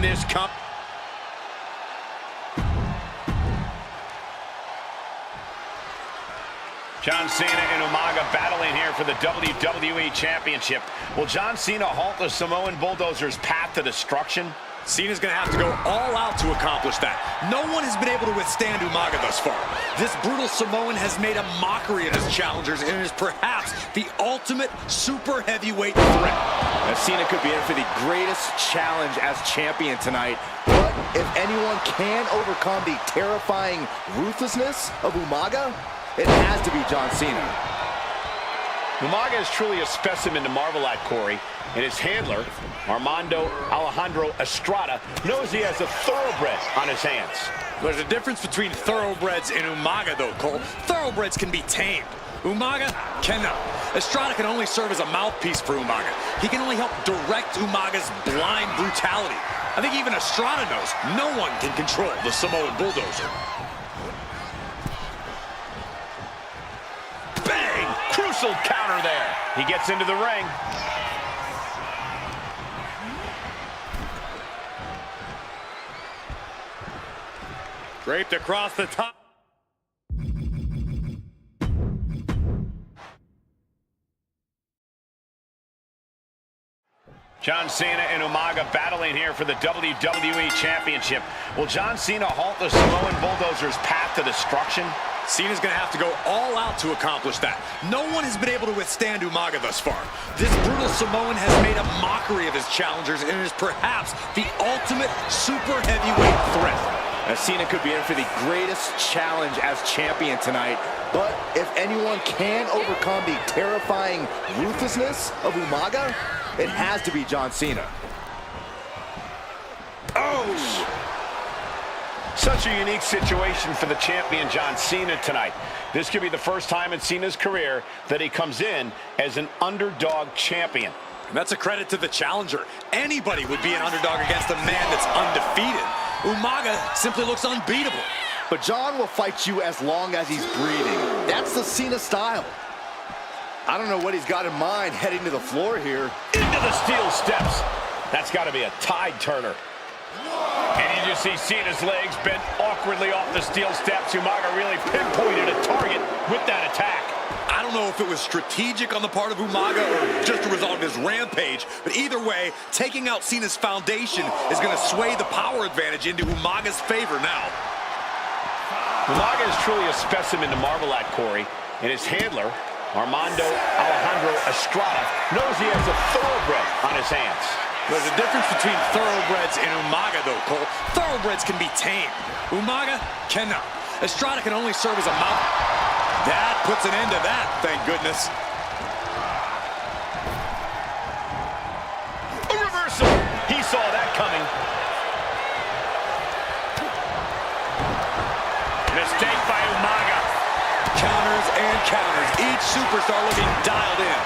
in this company. John Cena and Umaga battling here for the WWE Championship. Will John Cena halt the Samoan Bulldozer's path to destruction? Cena's going to have to go all out to accomplish that. No one has been able to withstand Umaga thus far. This brutal Samoan has made a mockery of his challengers and is perhaps the ultimate super heavyweight threat. Now, Cena could be in for the greatest challenge as champion tonight. But if anyone can overcome the terrifying ruthlessness of Umaga, it has to be John Cena. Umaga is truly a specimen to marvel at, Corey, and his handler, Armando Alejandro Estrada, knows he has a thoroughbred on his hands. There's a difference between thoroughbreds and Umaga, though, Cole. Thoroughbreds can be tamed. Umaga cannot. Estrada can only serve as a mouthpiece for Umaga. He can only help direct Umaga's blind brutality. I think even Estrada knows no one can control the Samoan Bulldozer. Crucial counter there. He gets into the ring. Draped across the top. John Cena and Umaga battling here for the WWE Championship. Will John Cena halt the Samoan Bulldozer's path to destruction? Cena's going to have to go all out to accomplish that. No one has been able to withstand Umaga thus far. This brutal Samoan has made a mockery of his challengers and is perhaps the ultimate super heavyweight threat. Now, Cena could be in for the greatest challenge as champion tonight. But if anyone can overcome the terrifying ruthlessness of Umaga, it has to be John Cena. Oh! Such a unique situation for the champion John Cena tonight. This could be the first time in Cena's career that he comes in as an underdog champion. And that's a credit to the challenger. Anybody would be an underdog against a man that's undefeated. Umaga simply looks unbeatable. But John will fight you as long as he's breathing. That's the Cena style. I don't know what he's got in mind heading to the floor here. Into the steel steps. That's got to be a tide turner. And you just see Cena's legs bent awkwardly off the steel steps. Umaga really pinpointed a target with that attack. I don't know if it was strategic on the part of Umaga or just a result of his rampage, but either way, taking out Cena's foundation is going to sway the power advantage into Umaga's favor now. Umaga is truly a specimen to marvel at, Corey, and his handler, Armando Alejandro Estrada, knows he has a thoroughbred on his hands. There's a difference between thoroughbreds and Umaga, though, Cole. Thoroughbreds can be tamed. Umaga cannot. Estrada can only serve as a mouth. That puts an end to that, thank goodness. A reversal. He saw that coming. Mistake by Umaga. Counters and counters. Each superstar looking dialed in.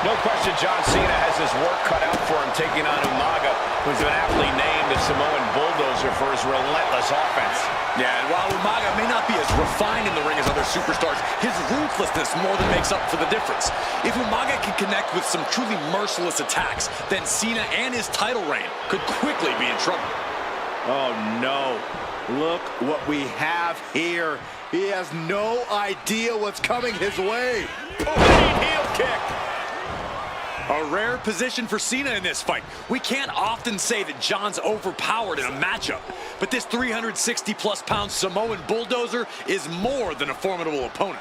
No question John Cena has his work cut out for him taking on Umaga, who's been aptly named the Samoan Bulldozer for his relentless offense. Yeah, and while Umaga may not be as refined in the ring as other superstars, his ruthlessness more than makes up for the difference. If Umaga can connect with some truly merciless attacks, then Cena and his title reign could quickly be in trouble. Oh, no. Look what we have here. He has no idea what's coming his way. Oh, heel kick. A rare position for Cena in this fight. We can't often say that John's overpowered in a matchup, but this 360-plus pound Samoan Bulldozer is more than a formidable opponent.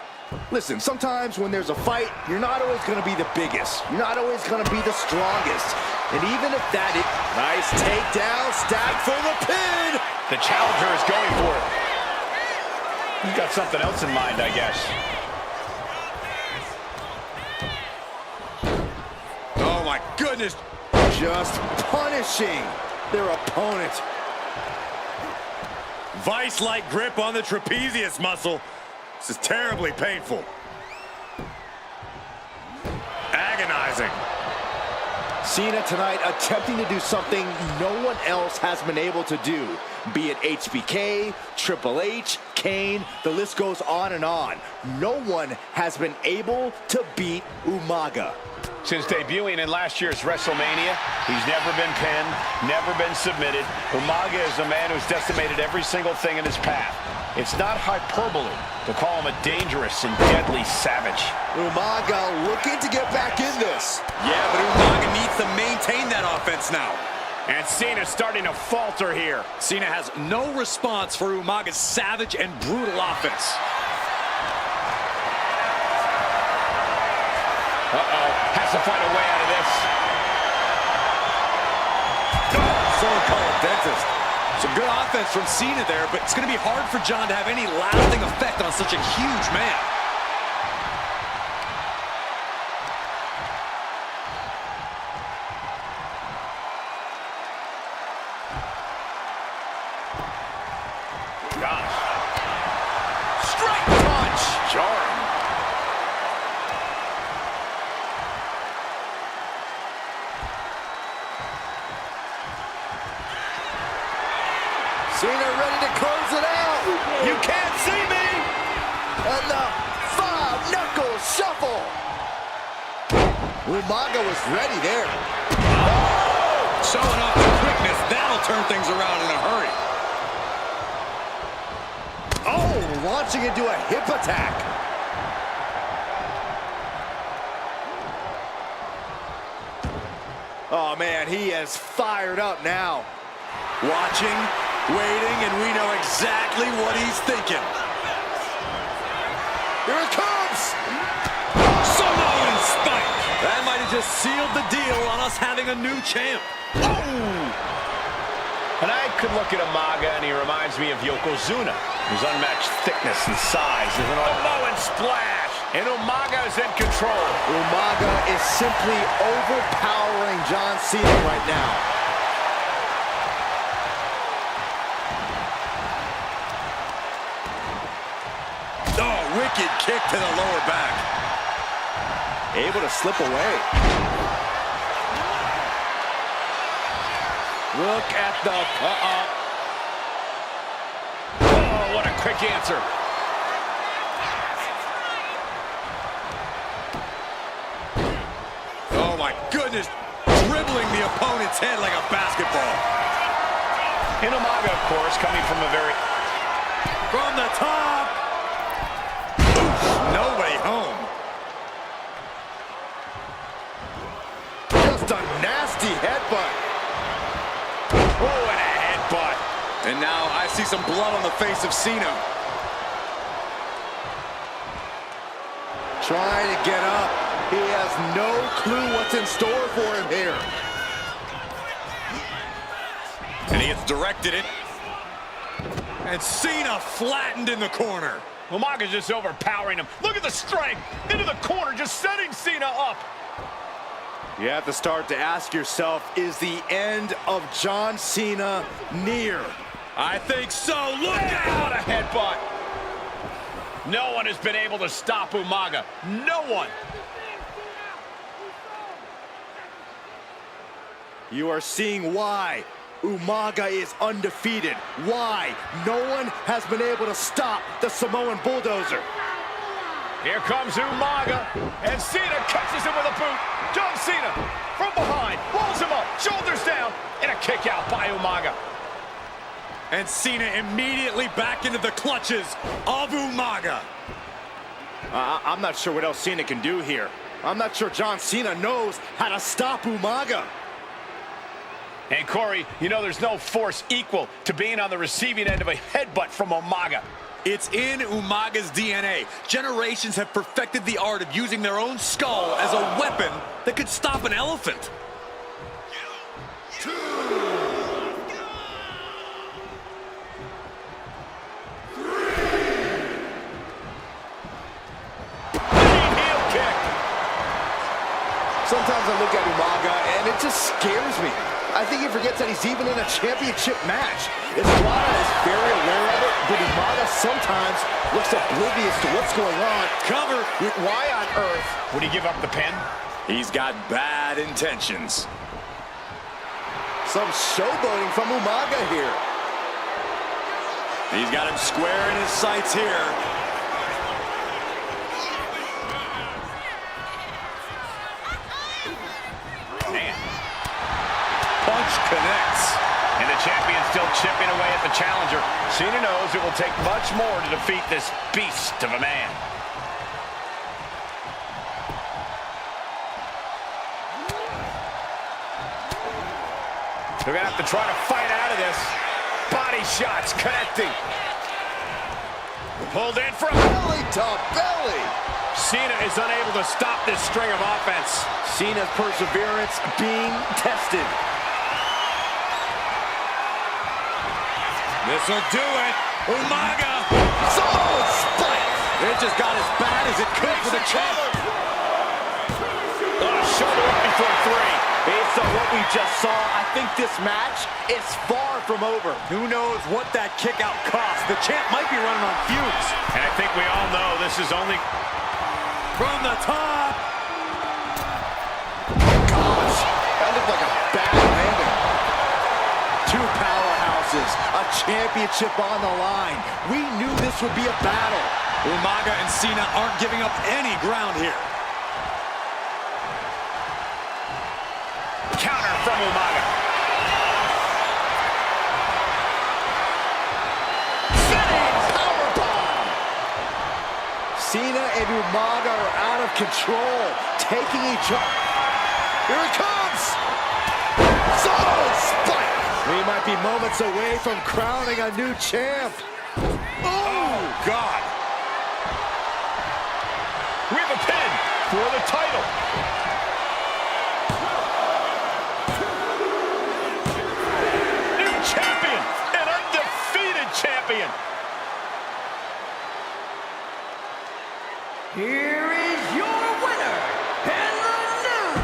Listen, sometimes when there's a fight, you're not always going to be the biggest. You're not always going to be the strongest. And even if that is... Nice takedown, stab for the pin! The challenger is going for it. He's got something else in mind, I guess. Oh, my goodness. Just punishing their opponent. Vice-like grip on the trapezius muscle. This is terribly painful. Agonizing. Cena tonight attempting to do something no one else has been able to do. Be it HBK, Triple H, Kane, the list goes on and on. No one has been able to beat Umaga. Since debuting in last year's WrestleMania, he's never been pinned, never been submitted. Umaga is a man who's decimated every single thing in his path. It's not hyperbole to call him a dangerous and deadly savage. Umaga looking to get back in this. Yeah, but Umaga needs to maintain that offense now. And Cena's starting to falter here. Cena has no response for Umaga's savage and brutal offense. Uh-oh, has to find a way out of this. Someone call a dentist. Some good offense from Cena there, but it's going to be hard for John to have any lasting effect on such a huge man. Gosh. Straight punch. Jarring. Cena ready to close it out. You can't see me. And the five-knuckle shuffle. Umaga was ready there. Oh! Showing off the quickness. That'll turn things around in a hurry. Oh, launching into a hip attack. Oh, man, he is fired up now. Watching, waiting, and we know exactly what he's thinking. Here it comes. Samoan spike. That might have just sealed the deal on us having a new champ. Oh! And I could look at Umaga and he reminds me of Yokozuna, whose unmatched thickness and size is an Samoan splash. And Umaga is in control. Umaga is simply overpowering John Cena right now. Oh, wicked kick to the lower back. Able to slip away. Look at the... Oh, what a quick answer. Oh, my goodness. Dribbling the opponent's head like a basketball. And Umaga, of course, coming from a very... From the top. Nobody home. Just a nasty headbutt. Oh, and a headbutt. And now I see some blood on the face of Cena. Trying to get up. He has no clue what's in store for him here. And he gets directed it. And Cena flattened in the corner. Umaga's just overpowering him. Look at the strength. Into the corner, just setting Cena up. You have to start to ask yourself, is the end of John Cena near? I think so. Look Out out! a headbutt. No one has been able to stop Umaga. No one. You are seeing why Umaga is undefeated. Why no one has been able to stop the Samoan bulldozer. Here comes Umaga, and Cena catches him with a boot. John Cena from behind, rolls him up, shoulders down, and a kick out by Umaga. And Cena immediately back into the clutches of Umaga. I'm not sure what else Cena can do here. I'm not sure John Cena knows how to stop Umaga. And Corey, you know there's no force equal to being on the receiving end of a headbutt from Umaga. It's in Umaga's DNA. Generations have perfected the art of using their own skull as a weapon that could stop an elephant. Heel kick. Sometimes I look at Umaga and it just scares me. I think he forgets that he's even in a championship match. Estrada is very aware of it, but Umaga sometimes looks oblivious to what's going on. Cover. Why on earth? Would he give up the pin? He's got bad intentions. Some showboating from Umaga here. He's got him square in his sights here. chipping away at the challenger. Cena knows it will take much more to defeat this beast of a man. They're going to have to try to fight out of this. Body shots connecting. Pulled in from Belly to belly. Cena is unable to stop this string of offense. Cena's perseverance being tested. This'll do it. Umaga. Samoan spike. It just got as bad as it could for the champ. Shoulder up before three. Based on what we just saw, I think this match is far from over. Who knows what that kick out cost? The champ might be running on fumes. And I think we all know this is only From the top. Gosh, that looked like a bad landing. Two powerhouses, a championship on the line. We knew this would be a battle. Umaga and Cena aren't giving up any ground here. counter from Umaga. Cena and Umaga are out of control, taking each other. Here it comes! Samoan spike! We might be moments away from crowning a new champ. Oh, God. We have a pin for the title. New champion, an undefeated champion. Here is your winner, and the new...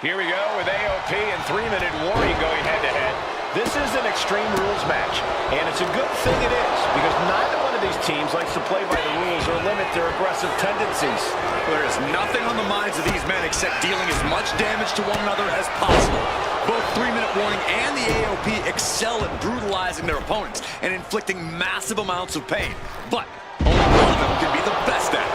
Here we go with AOP and 3-minute warning going head-to-head. This is an Extreme Rules match, and it's a good thing it is, because neither one of these teams likes to play by the rules or limit their aggressive tendencies. There is nothing on the minds of these men except dealing as much damage to one another as possible. Both 3-minute warning and the AOP excel at brutalizing their opponents and inflicting massive amounts of pain. But only one of them can be the best at it.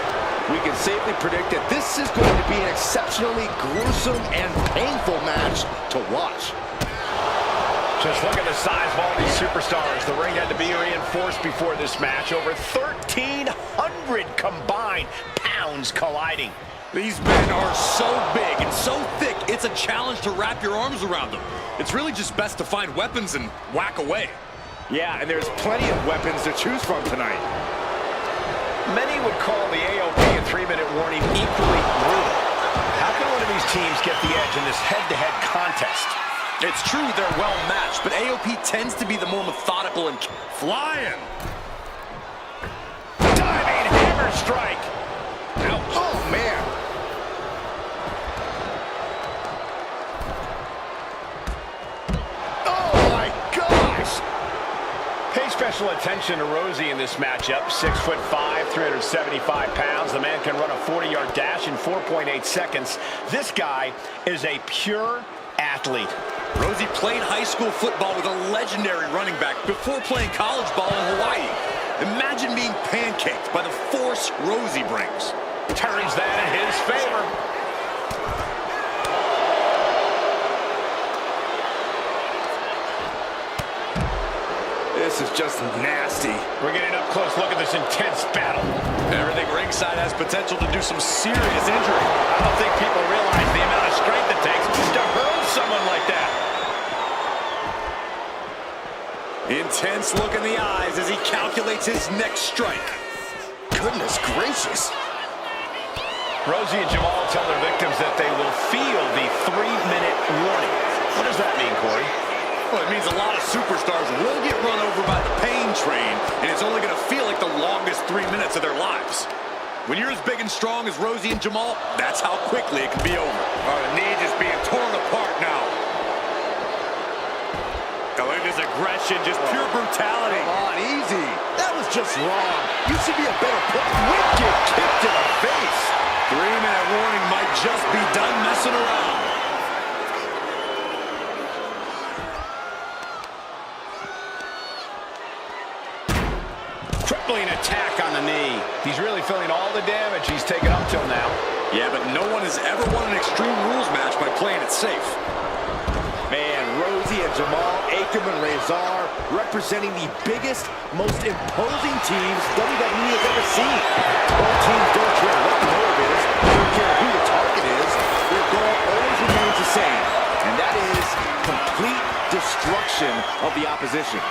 We can safely predict that this is going to be an exceptionally gruesome and painful match to watch. Just look at the size of all these superstars. The ring had to be reinforced before this match. Over 1,300 combined pounds colliding. These men are so big and so thick, it's a challenge to wrap your arms around them. It's really just best to find weapons and whack away. Yeah, and there's plenty of weapons to choose from tonight. Many would call the AOP and 3-minute warning equally brutal. How can one of these teams get the edge in this head-to-head contest? It's true they're well matched, but AOP tends to be the more methodical and flying. Diving hammer strike. Ouch. Oh, man. Oh, my gosh. Pay special attention to Rosie in this matchup. 6'5", 375 pounds. The man can run a 40-yard dash in 4.8 seconds. This guy is a pure athlete. Rosie played high school football with a legendary running back before playing college ball in Hawaii. Imagine being pancaked by the force Rosie brings. Turns that in his favor. This is just nasty. We're getting up close. Look at this intense battle. Everything ringside has potential to do some serious injury. I don't think people realize the amount of strength it takes to hurl someone like that. Intense look in the eyes as he calculates his next strike. Goodness gracious. Rosie and Jamal tell their victims that they will feel the 3-minute warning. What does that mean, Corey? Well, it means a lot of superstars will get run over by the pain train, and it's only going to feel like the longest 3 minutes of their lives. When you're as big and strong as Rosie and Jamal, that's how quickly it can be over. Oh, the knee just being torn apart now. Oh, look at this aggression, just pure brutality. Come on, easy. That was just wrong. You should be a better player. Wicked kick to the face. 3-minute warning might just be done messing around. Crippling attack on the knee. He's really feeling all the damage he's taken up till now. Yeah, but no one has ever won an Extreme Rules match by playing it safe. Man, Rosie and Jamal, Akam and Razor, representing the biggest, most imposing teams WWE has ever seen. Both teams don't care what the motive is, don't care who the target is. Their goal always remains the same, and that is complete destruction of the opposition.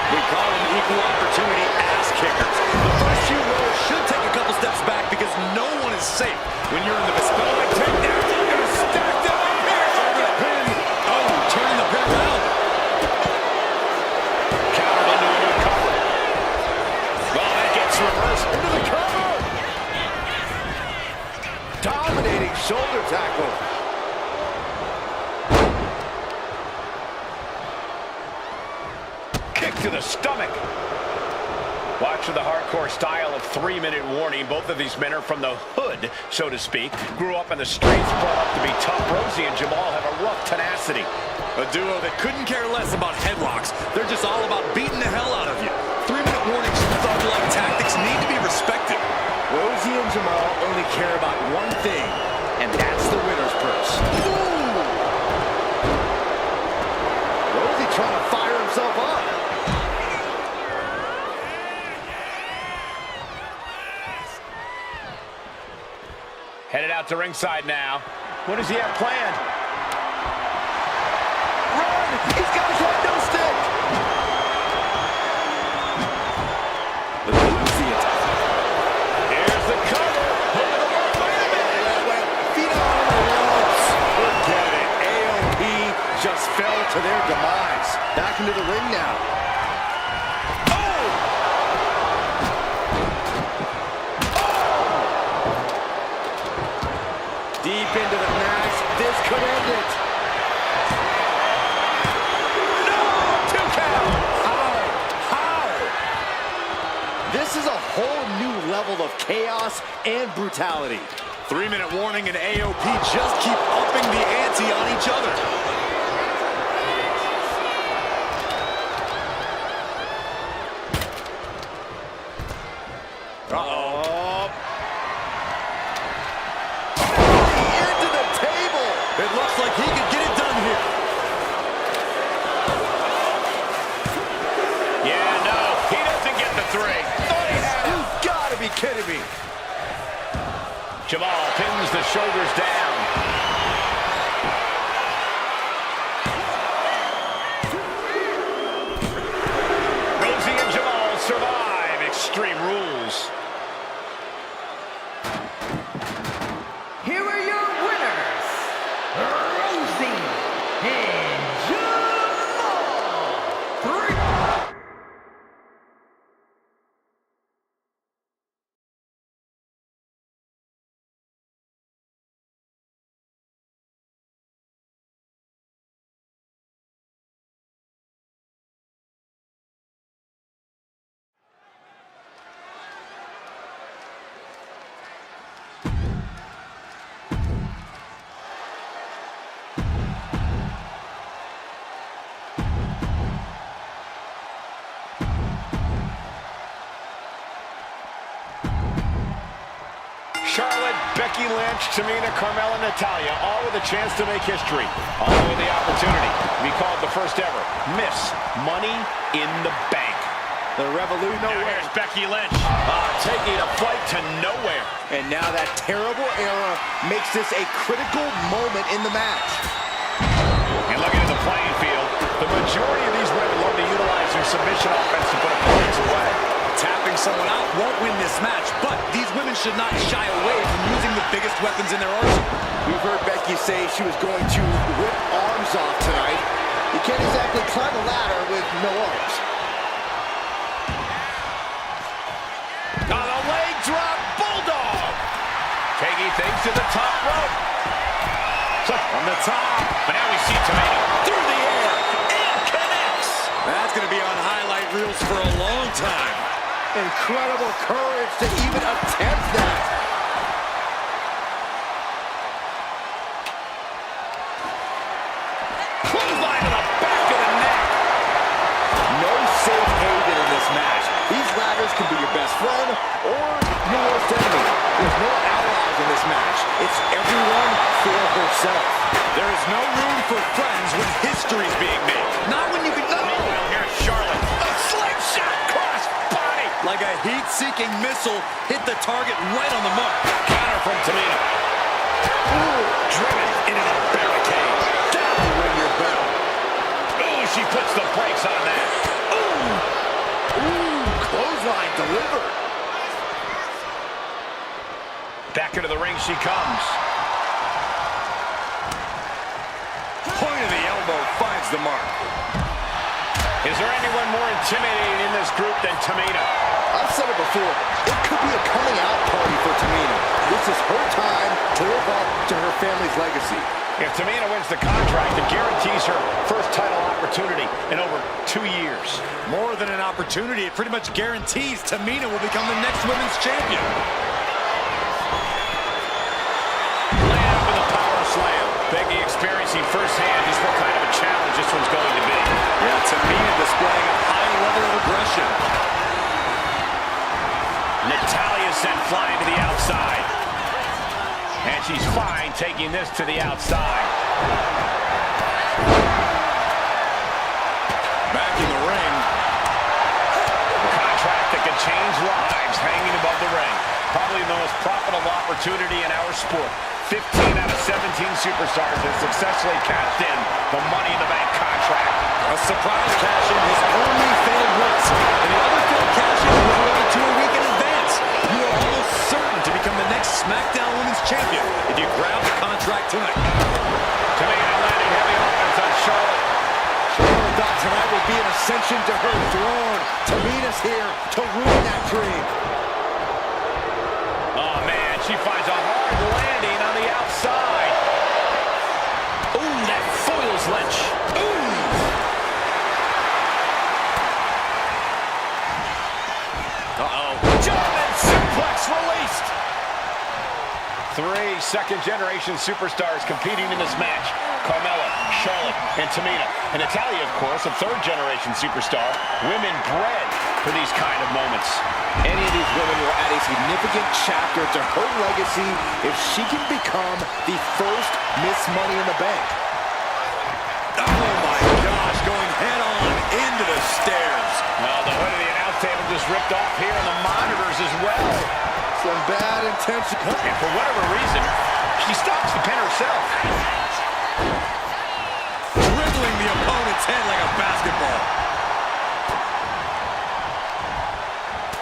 We call them equal opportunity ass kickers. The first few rows should take a couple steps back because no one is safe when you're in the vicinity. Takedown, they're going to stack them up here. Over the pin. Oh, turning the pin around. Countered into a new cover. Well, that gets reversed into the cover. Dominating shoulder tackle. Kick to the stomach. Watch for the hardcore style of 3-minute warning. Both of these men are from the hood, so to speak. Grew up in the streets, brought up to be tough. Rosie and Jamal have a rough tenacity. A duo that couldn't care less about headlocks. They're just all about beating the hell out of you. 3-minute warnings, thug-like tactics need to be respected. Rosie and Jamal only care about one thing, and that's the winner's purse. Ooh! Rosie trying to fire himself up. Headed out to ringside now. What does he have planned? Run! He's got his head, no stick! Here's the cover. Wait a minute. Feet on the ropes. Forget it. AOP just fell to their demise. Back into the ring now. Deep into the match. This could end it. No! 2 count. How? This is a whole new level of chaos and brutality. 3-minute warning and AOP just keep upping the ante on each other. Uh-oh. Into the table. It looks like he could get it done here. Yeah, no, he doesn't get the 3. Thought he had it. You've got to be kidding me. Jamal pins the shoulders down. Charlotte, Becky Lynch, Tamina, Carmella, Natalya, all with a chance to make history. All with the opportunity to be called the first ever Miss Money in the Bank. The Revolution. Now here's Becky Lynch, taking a flight to nowhere. And now that terrible era makes this a critical moment in the match. And looking at the playing field, the majority of these women love to utilize their submission offense to put opponents away. Tapping someone out won't win this match, but these women should not shy away from using the biggest weapons in their arsenal. We've heard Becky say she was going to rip arms off tonight. You can't exactly climb a ladder with no arms. On the leg drop, Bulldog. Taking things to the top rope. On the top. But now we see Tamina through the air and connects. That's going to be on highlight reels for a long time. Incredible courage to even attempt that. Clothesline to the back of the neck. No safe haven in this match. These ladders can be your best friend or your worst enemy. There's no allies in this match. It's everyone for herself. There is no room for friends when history's being made. Not when you can... Meanwhile, here's Charlotte. A slingshot cross body. Like a heat-seeking missile hit the target right on the mark. Counter from Tamina. Ooh, driven into the barricade. Down to ring your bell. Ooh, she puts the brakes on that. Ooh, clothesline delivered. Back into the ring she comes. Point of the elbow finds the mark. Is there anyone more intimidating in this group than Tamina? I've said it before, it could be a coming out party for Tamina. This is her time to live up to her family's legacy. If Tamina wins the contract, it guarantees her first title opportunity in over 2 years. More than an opportunity, it pretty much guarantees Tamina will become the next women's champion. Laying up with a power slam. Becky experiencing firsthand just what kind of a challenge this one's going to be. Yeah, Tamina displaying a high level of aggression. Natalya sent flying to the outside. And she's fine taking this to the outside. Back in the ring. A contract that could change lives hanging above the ring. Probably the most profitable opportunity in our sport. 15 out of 17 superstars have successfully cashed in the Money in the Bank contract. A surprise cash-in has only failed once. And the other failed cash-in was related to a week in advance. You are almost certain to become the next SmackDown Women's Champion if you grab the contract tonight. Tamina landing heavy offense on Charlotte. Charlotte thought tonight would be an ascension to her throne. Tamina's here to ruin that dream. Oh, man, she finds a hard landing on the outside. Ooh, that foils Lynch. Ooh. Uh-oh. German suplex released. 3 second-generation superstars competing in this match. Carmella, Charlotte, and Tamina. And Natalya, of course, a 3rd-generation superstar. Women bred for these kind of moments. Any of these women will add a significant chapter to her legacy if she can become the first Miss Money in the Bank. Oh my gosh, going head-on into the stairs. Well, the hood of the announce table just ripped off here on the monitors as well. Some bad intention. And for whatever reason, she stops the pin herself. Dribbling the opponent's head like a basketball.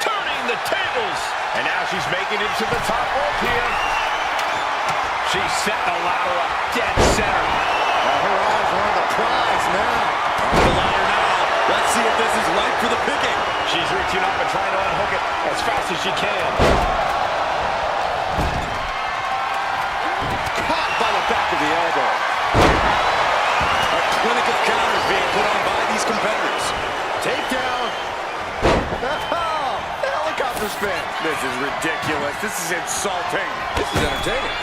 Turning the tables. And now she's making it to the top rope here. She's set the ladder up dead center. Her eyes are on the prize now. On the ladder now. Let's see if this is right for the picking. She's reaching up and trying to unhook it as fast as she can. Caught by the back of the elbow. A clinic of counters being put on by these competitors. Takedown. Helicopter spin. This is ridiculous. This is insulting. This is entertaining.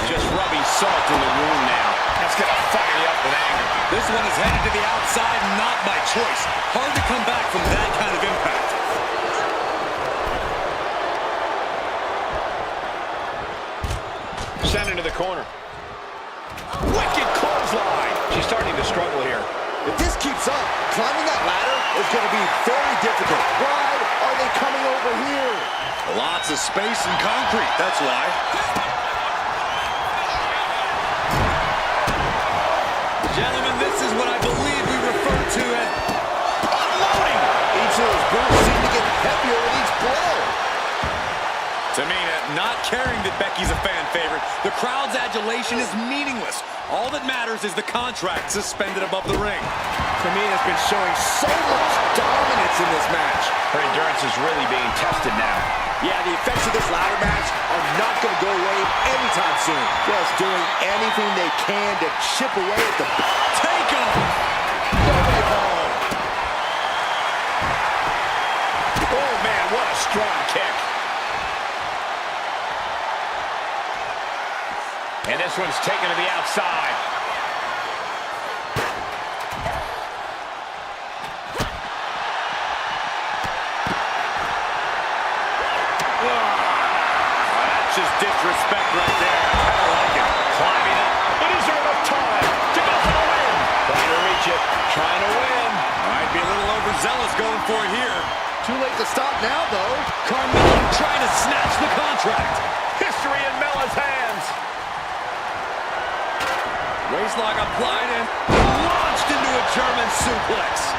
Just rubbing salt in the wound now. That's going to fire you up with anger. This one is headed to the outside, not by choice. Hard to come back from that kind of impact. Sent into the corner. Wicked clothesline. She's starting to struggle here. If this keeps up, climbing that ladder is going to be very difficult. Why are they coming over here? Lots of space and concrete, that's why. Gentlemen, this is what I believe we refer to as unloading. Each of those boots seem to get heavier with each blow. Tamina not caring that Becky's a fan favorite. The crowd's adulation is meaningless. All that matters is the contract suspended above the ring. Tamina's been showing so much dominance in this match. Her endurance is really being tested now. Yeah, the effects of this ladder match are not going to go away anytime soon. Just doing anything they can to chip away at the... Take him! Nobody home. Oh, man, what a strong kick. And this one's taken to the outside. Just disrespect right there. I don't like it. Climbing up, but is there enough time to go for the win? Trying to reach it, trying to win. Might be a little overzealous going for it here. Too late to stop now, though. Carmella trying to snatch the contract. History in Mella's hands. Waistlock applied and launched into a German suplex.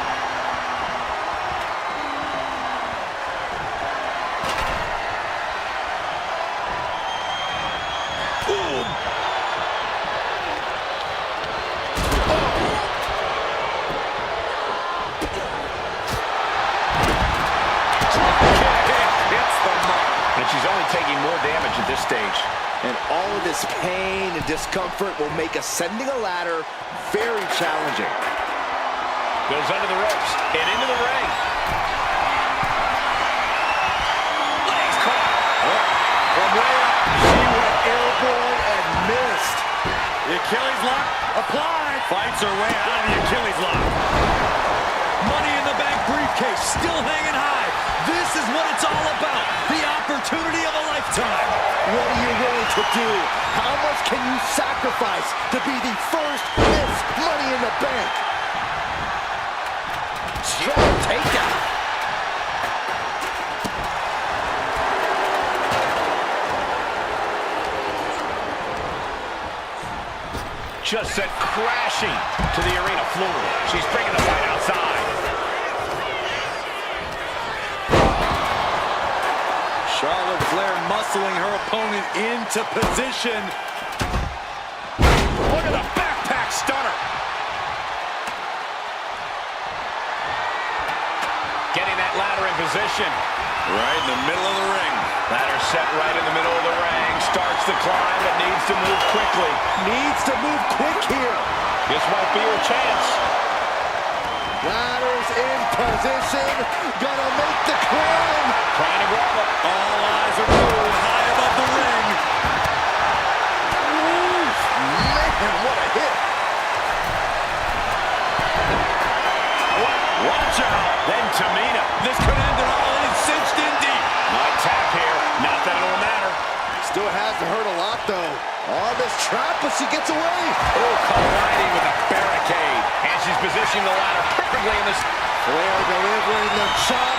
She's only taking more damage at this stage. And all of this pain and discomfort will make ascending a ladder very challenging. Goes under the ropes and into the ring. Legs caught. From way up, she went airborne and missed. The Achilles lock applied. Fights her way out of the Achilles lock. Money in the Bank briefcase still hanging high. This is what it's all about. The opportunity of a lifetime. What are you willing to do? How much can you sacrifice to be the first Miss Money in the Bank? Strong takedown. Just sent crashing to the arena floor. She's bringing the fight outside. Charlotte Flair muscling her opponent into position. Look at the backpack stunner. Getting that ladder in position. Right in the middle of the ring. Ladder set right in the middle of the ring. Starts the climb, but needs to move quickly. Needs to move quick here. This might be her chance. Ladder's in position. Gonna make the climb. Trying to grab it. All eyes are glued high above the ring. Oof, man, what a hit. Watch out. Then Tamina. This could end it all, and it's cinched in deep. Might tap here. Not that it'll matter. Still has to hurt a lot, though. On this trap, but she gets away. Oh, colliding with a barricade. And she's positioning the ladder perfectly in this. Flair delivering the chop.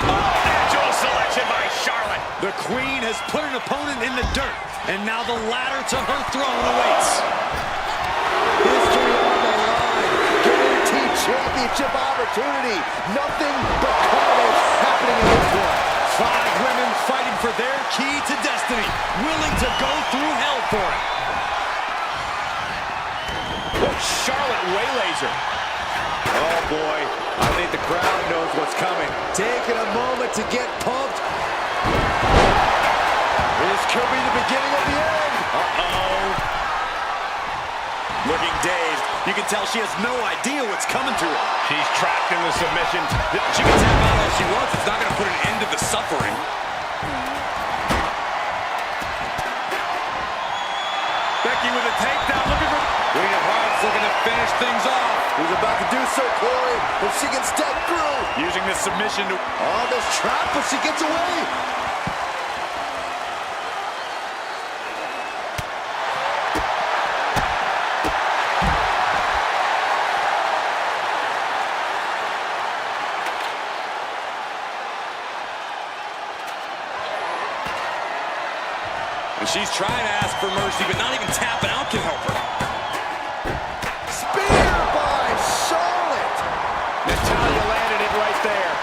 Oh, natural selection by Charlotte. The Queen has put an opponent in the dirt, and now the ladder to her throne awaits. History on the line. Guaranteed championship opportunity. Nothing but carnage happening in this one. 5 women fighting for their key to destiny, willing to go through hell for it. Oh, Charlotte waylays her. Oh, boy. I think the crowd knows what's coming. Taking a moment to get pumped. This could be the beginning of the end. Uh-oh. Looking dazed. You can tell she has no idea what's coming to her. She's trapped in the submission. She can tap out all she wants. It's not going to put an end to the suffering. Becky with a takedown, looking for... Queen of Hearts looking to finish things off. Who's about to do so, Corey? If she can step through. Using this submission to... On this trap, but she gets away. She's trying to ask for mercy, but not even tapping out can help her. Spear by Charlotte. Natalya landed it right there.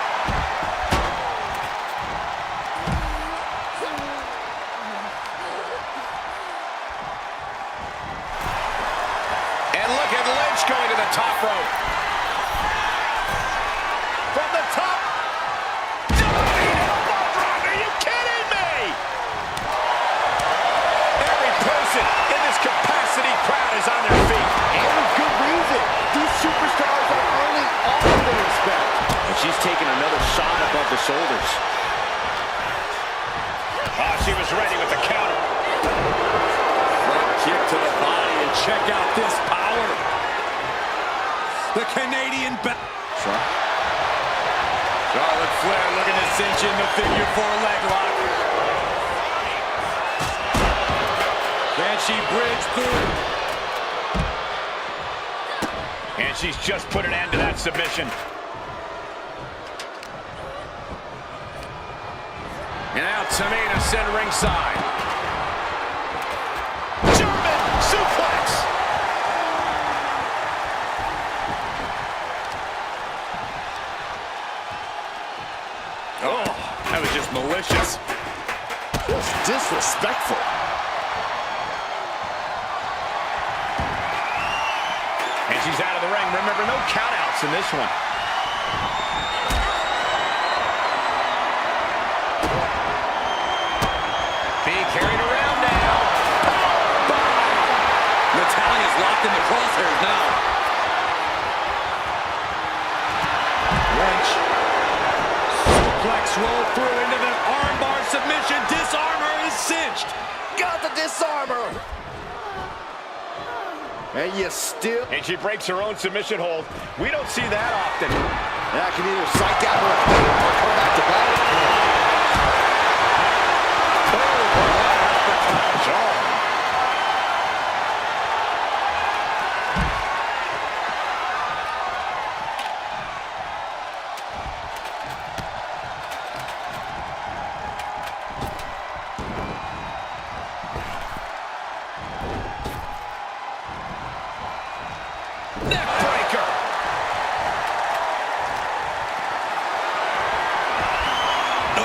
And look at Lynch going to the top rope. From the top. Diving elbow drop. Are you kidding me? Every person in this capacity crowd is on their feet. And with good reason. These superstars are earning all of the respect. And she's taking another shot above the shoulders. Oh, she was ready with the counter. Front kick to the body, and check out this power. The Canadian Charlotte Flair looking to cinch in the figure 4 leg lock. Can she bridge through? And she's just put an end to that submission. And now Tamina sent ringside. German suplex. Oh, that was just malicious. Just disrespectful. And she's out of the ring. Remember, no countouts in this one. Being carried around now. Natalya's locked in the crosshairs now. Lynch. Suplex roll through into the armbar submission. Disarmor is cinched. Got the disarmor. And you still... And she breaks her own submission hold. We don't see that often. That can either psych out or come back to battle. Neckbreaker. Oh,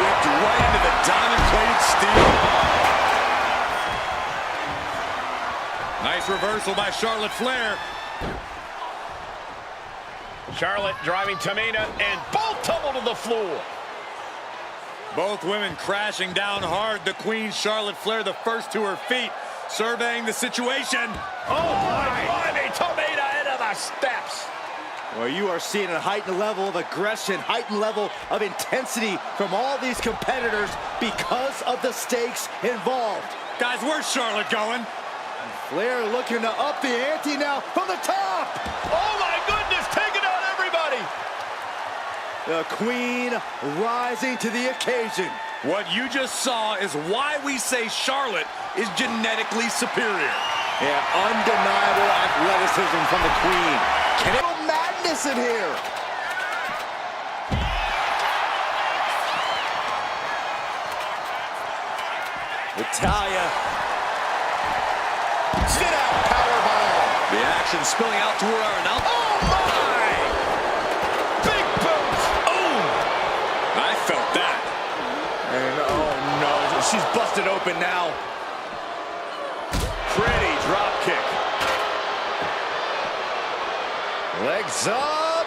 whipped right into the diamond-plated steel. Nice reversal by Charlotte Flair. Charlotte driving Tamina, and both tumble to the floor. Both women crashing down hard. The Queen, Charlotte Flair, the first to her feet, surveying the situation. Oh, my blimey, Tamina into the steps. Well, you are seeing a heightened level of aggression, heightened level of intensity from all these competitors because of the stakes involved. Guys, where's Charlotte going? Flair looking to up the ante now from the top. Oh, my goodness, taking out everybody. The Queen rising to the occasion. What you just saw is why we say Charlotte is genetically superior. Yeah, undeniable athleticism from the Queen. Can it go madness in here? Natalya. Sit out, powerbomb. The action spilling out to her arm now. Oh, my. Big boot. Oh! I felt that. And oh no, she's busted open now. Pretty drop kick. Legs up.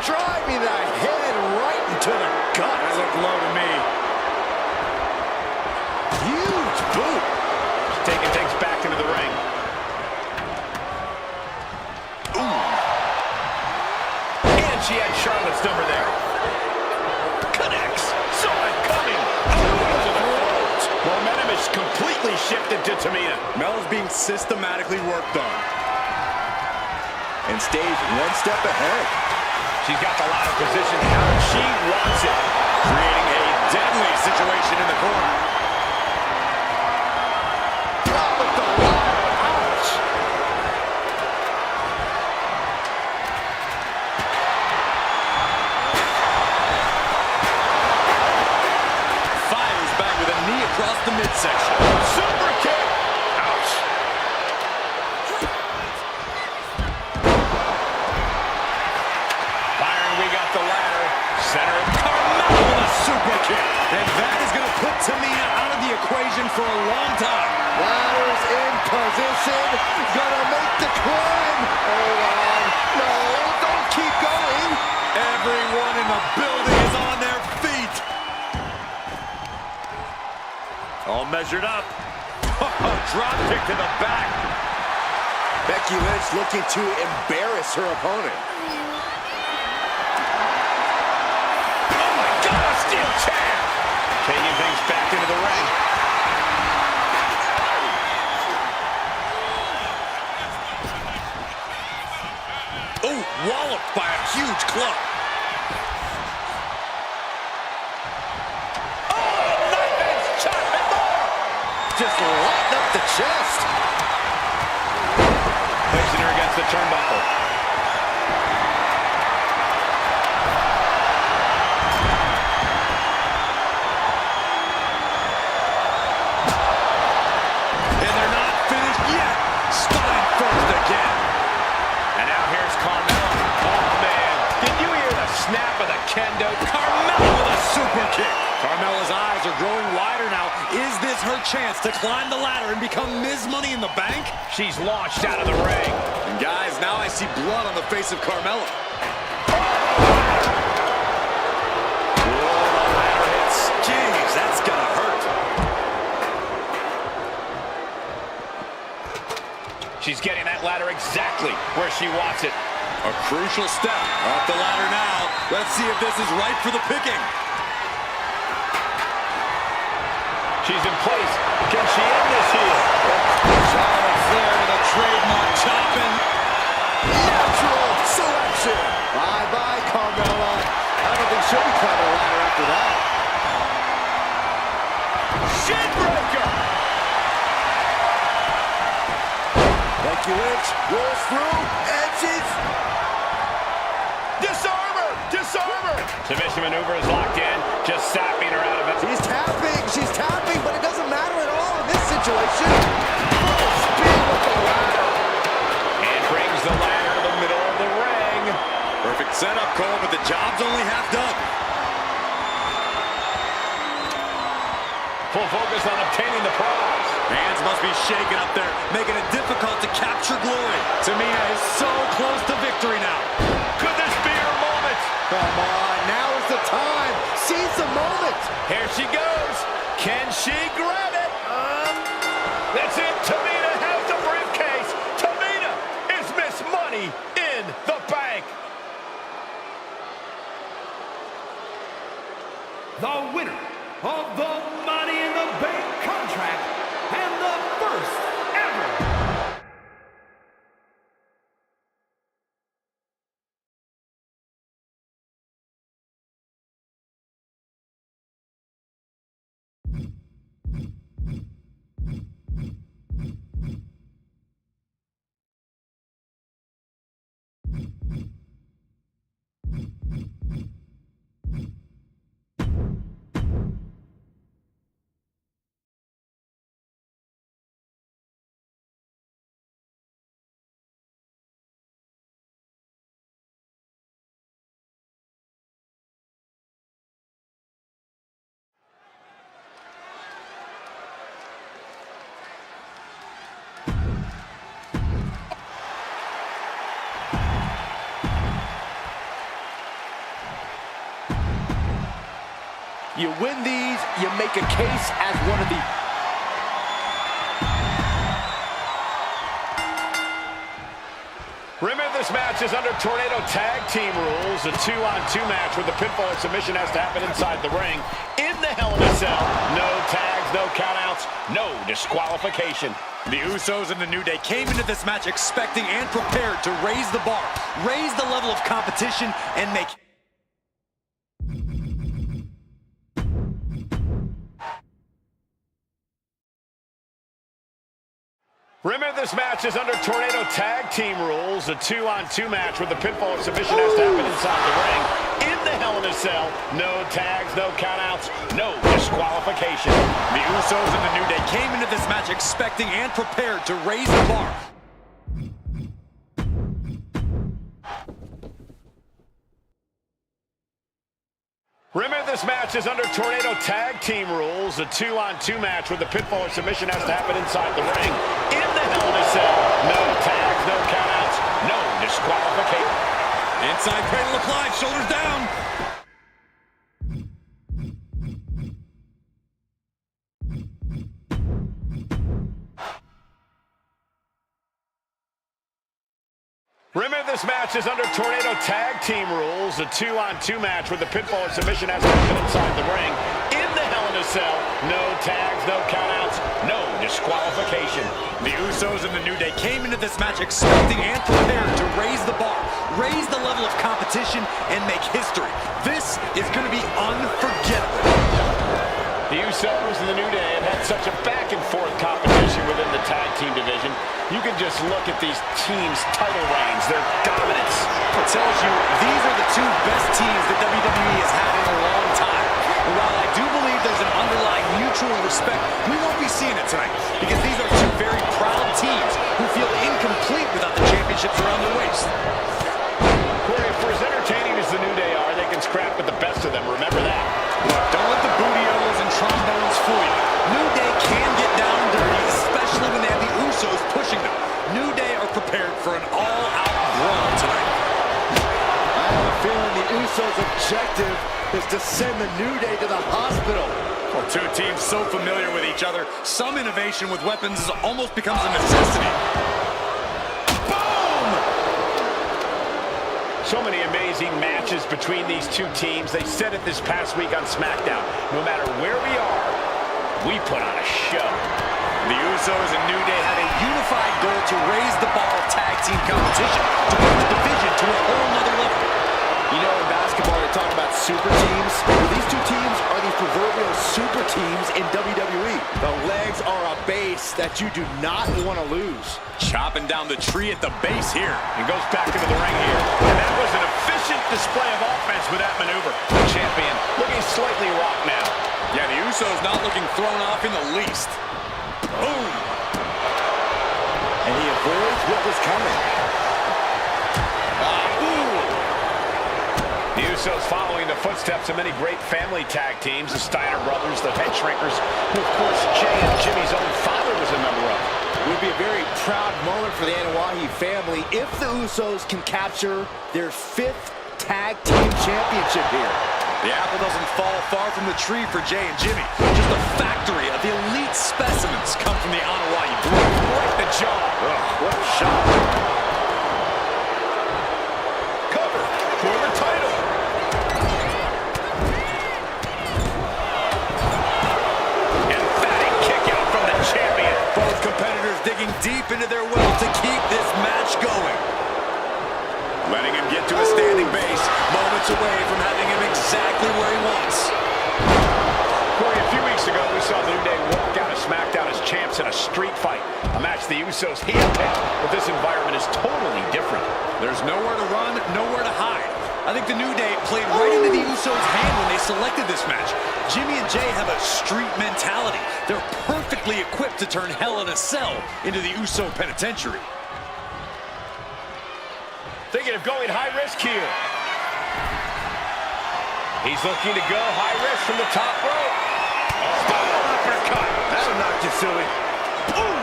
Driving that head right into the gut. That looked low to me. Huge boot. She's taking things back into the ring. Ooh. And she had Charlotte's number there. Connects. Saw it coming. To the throat. Momentum is completely shifted to Tamina. Mel's being systematically worked on. And stays one step ahead. She's got the ladder position how she wants it. Creating a deadly situation in the corner. Drop with the ladder. Ouch. Fires back Bloodline with a knee across the midsection. Super kick. Ouch. Byron, we got the ladder. Center. Carmelo with a super kick. And that is going to put Tamina out of the equation for a long time. Ladder's in position. Gonna make the climb. Hold on. No, don't keep going. Everyone in the building is on their feet. All measured up. Drop kick to the back. Becky Lynch looking to embarrass her opponent. Oh my God, a steel chair. Taking things back into the ring. Oh, walloped by a huge club. Oh, knife edge chop and more. Just lighten up the chest. Placing her against the turnbuckle. And they're not finished yet. Spine first again. And now here's Carmella. Oh, man. Did you hear the snap of the kendo? Carmella with a super kick. Carmella's eyes are growing wider now. Is this her chance to climb the ladder and become Ms. Money in the Bank? She's launched out of the ring. And guys, now I see blood on the face of Carmella. Whoa, the ladder hits. Jeez, that's gonna hurt. She's getting that ladder exactly where she wants it. A crucial step off the ladder now. Let's see if this is right for the picking. She's in place. Can she end this here? Charlotte Flair with a trademark chopping. Natural selection. Bye-bye, Carmella. I don't think she'll be climbing a ladder after that. Shinbreaker. Becky Lynch rolls through, and she's... Disarmer. Disarmer. Submission maneuver is locked in. Just sapping her out of it. She's tapping, but it doesn't matter at all in this situation. Full speed with the ladder. And brings the ladder to the middle of the ring. Perfect setup, Cole, but the job's only half done. Full focus on obtaining the prize. Hands must be shaking up there, making it difficult to capture glory. Tamina is so close to victory now. Could this be her moment? Come on, now is the time. Seize the moment. Here she goes. Can she grab it? That's it. Tamina has the briefcase. Tamina is Miss Money in the Bank. The winner of the Money in the Bank contract and the first ever You win these, you make a case as one of the... Remember, this match is under Tornado Tag Team rules. A 2-on-2 match where the pinfall and submission has to happen inside the ring. In the Hell in a Cell, no tags, no countouts, no disqualification. The Usos and the New Day came into this match expecting and prepared to raise the bar, raise the level of competition, and make... Remember, this match is under Tornado Tag Team rules. A 2-on-2 match with the pinfall and submission has to happen inside the ring. In the Hell in a Cell. No tags, no countouts, no disqualification. The Usos and the New Day came into this match expecting and prepared to raise the bar. Remember, this match is under Tornado Tag Team rules. A 2-on-2 match with the pinfall or submission has to happen inside the ring. In the Hell in a Cell. No tags, no countouts, no disqualification. Inside cradle applied, shoulders down. Remember, this match is under Tornado Tag Team rules. A 2-on-2 match with the pinfall or submission has to happen inside the ring. In the Hell in a Cell. No tags, no countouts, no disqualification. The Usos and the New Day came into this match expecting and prepared to raise the bar, raise the level of competition, and make history. This is going to be unforgettable. The Usos and the New Day have had such a back-and-forth competition within the tag team division. You can just look at these teams' title reigns, their dominance. It tells you these are the two best teams that WWE has had in a long time. And while I do believe there's an underlying mutual respect, we won't be seeing it tonight because these are two very proud teams who feel incomplete without the championships around their waist. Corey, for as entertaining as the New Day are, they can scrap with the best of them. Remember that. Look, don't let the bootiolos and trombones fool you. New Day can get down and dirty, especially when they have the Usos pushing them. New Day are prepared for an all-out brawl tonight. I have a feeling the Usos' objective is to send the New Day to the hospital. Well, two teams so familiar with each other, some innovation with weapons almost becomes a necessity. Boom! So many amazing matches between these two teams. They said it this past week on SmackDown. No matter where we are, we put on a show. The Usos and New Day had a unified goal to raise the bar of tag team competition, to put the division to a whole nother level. You know, in basketball, they talk about super teams. Well, these two teams are the proverbial super teams in WWE. The legs are a base that you do not want to lose. Chopping down the tree at the base here. And goes back into the ring here. And that was an efficient display of offense with that maneuver. The champion looking slightly rocked now. Yeah, the Usos not looking thrown off in the least. Boom! And he avoids what was coming. The Usos following the footsteps of many great family tag teams, the Steiner brothers, the Head Shrinkers, who of course Jay and Jimmy's own father was a member of. It would be a very proud moment for the Anoa'i family if the Usos can capture their 5th tag team championship here. The apple doesn't fall far from the tree for Jay and Jimmy. Just a factory of elite specimens come from the Anoa'i breed. Right the jaw. What a shot. Cover for the title. Emphatic kick out from the champion. Both competitors digging deep into their well to keep this match going. Letting him get to a standing base, moments away from having him exactly where he wants. Corey, a few weeks ago, we saw the New Day walk out of SmackDown as champs in a street fight. A match the Usos handpicked, but this environment is totally different. There's nowhere to run, nowhere to hide. I think the New Day played right into the Usos' hand when they selected this match. Jimmy and Jay have a street mentality. They're perfectly equipped to turn Hell in a Cell into the Uso Penitentiary. Thinking of going high risk here. He's looking to go high risk from the top rope. Oh, uppercut. That'll knock you silly. Boom!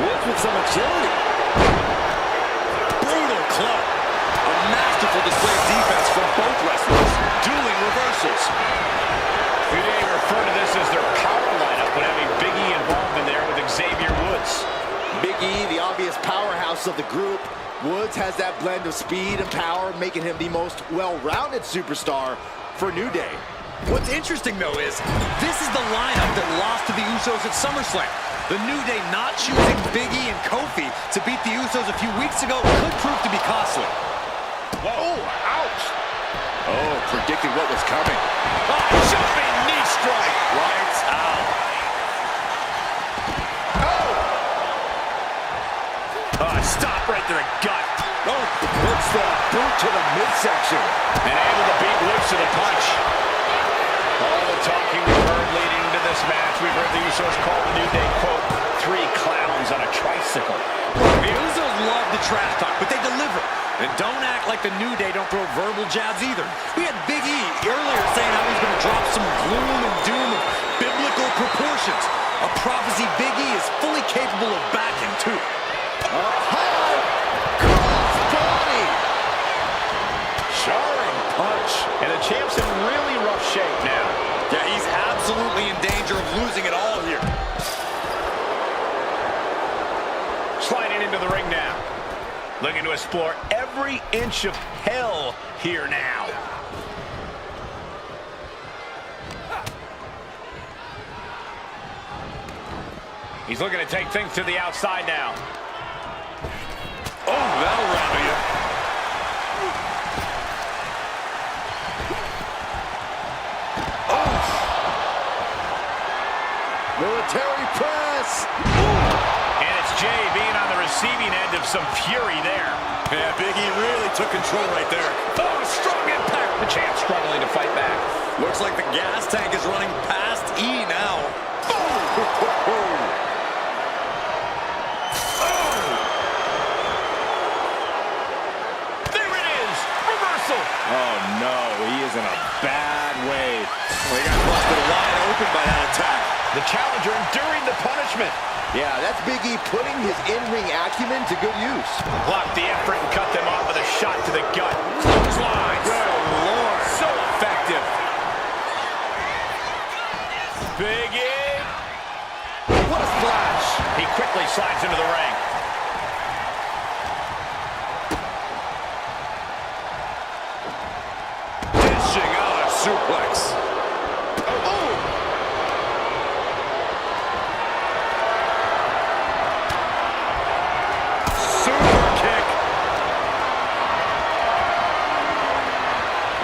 Woods with some agility. Brutal club. A masterful display of defense from both wrestlers. Dueling reversals. New Day refer to this as their power lineup when having Big E involved in there with Xavier Woods. Big E, the obvious powerhouse of the group. Woods has that blend of speed and power, making him the most well-rounded superstar for New Day. What's interesting, though, is this is the lineup that lost to the Usos at SummerSlam. The New Day not choosing Big E and Kofi to beat the Usos a few weeks ago could prove to be costly. Whoa, ouch. Oh, predicted what was coming. Oh, jumping knee strike. Lights out. Oh, Stop right to the gut. Oh, puts the boot to the midsection. And able to beat loose to the punch. All the talking we've heard leading into this match, we've heard the Usos call the New Day, quote, 3 clowns on a tricycle. The Usos love the trash talk, but they deliver. And don't act like the New Day don't throw verbal jabs either. We had Big E earlier saying how he's going to drop some gloom and doom of biblical proportions. A prophecy Big E is fully capable of backing, too. High cross body. Jarring punch. And the champ's in really rough shape now. Yeah, he's absolutely in danger of losing it all here. Sliding into the ring now. Looking to explore every inch of hell here now. He's looking to take things to the outside now. Oh, that'll rattle you. Oh. Military press. And it's Jay being on the receiving end of some fury there. Yeah, Big E really took control right there. Oh, strong impact. The champ struggling to fight back. Looks like the gas tank is running past E now. Oh! Oh, no, he is in a bad way. Well, he got busted wide open by that attack. The challenger enduring the punishment. Yeah, that's Big E putting his in-ring acumen to good use. Blocked the effort and cut them off with a shot to the gut. Clothesline. Good Lord. So effective. Big E. What a splash. He quickly slides into the ring. Suplex. Oh. Super kick.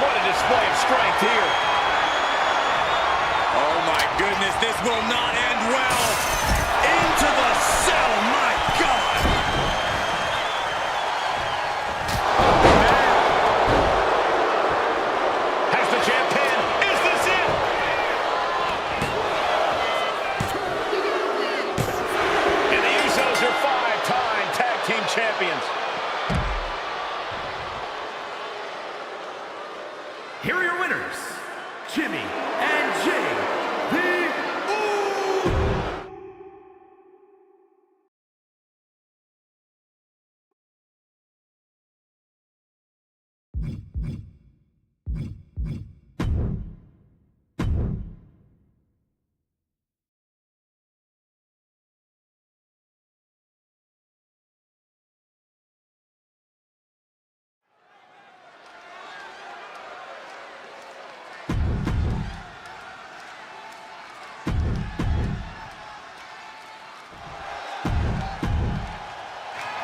What a display of strength here. Oh my goodness, this will not end well. Into the cell, my God. Champions. Here are your winners, Jimmy and Jay, the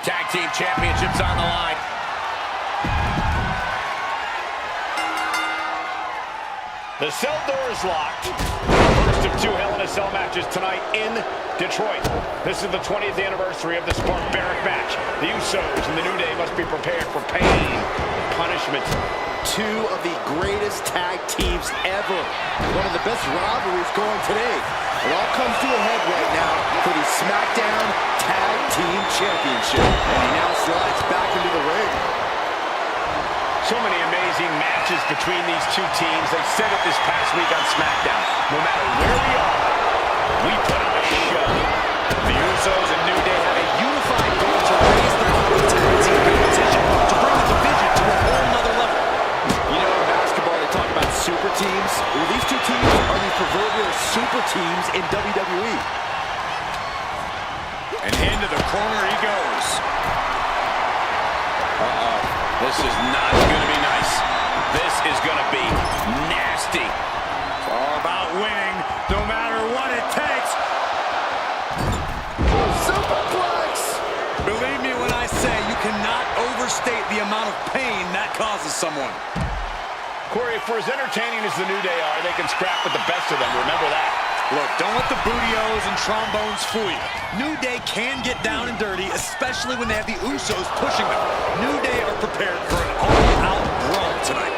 Tag team championships on the line. The cell door is locked. First of 2 Hell in a Cell matches tonight in Detroit. This is the 20th anniversary of this barbaric match. The Usos and the New Day must be prepared for pain and punishment. 2 of the greatest tag teams ever. One of the best rivalries going today. It all comes to a head right now for the SmackDown Tag Team Championship. And he now slides back into the ring. So many amazing matches between these 2 teams. They said it this past week on SmackDown. No matter where we are, we put on a show. The Usos and New Day have a unified goal to raise the bar of tag team competition, to bring the division to a whole nother level. You know, in basketball, they talk about super teams. Well, these 2 teams are the proverbial super teams in WWE. And into the corner he goes. Uh-oh. This is not going to be nice. This is going to be nasty. It's all about winning, no matter what it takes. Superplex! Believe me when I say you cannot overstate the amount of pain that causes someone. Corey, for as entertaining as the New Day are, they can scrap with the best of them. Remember that. Look, don't let the bootios and trombones fool you. New Day can get down and dirty, especially when they have the Usos pushing them. New Day are prepared for an all-out brawl tonight.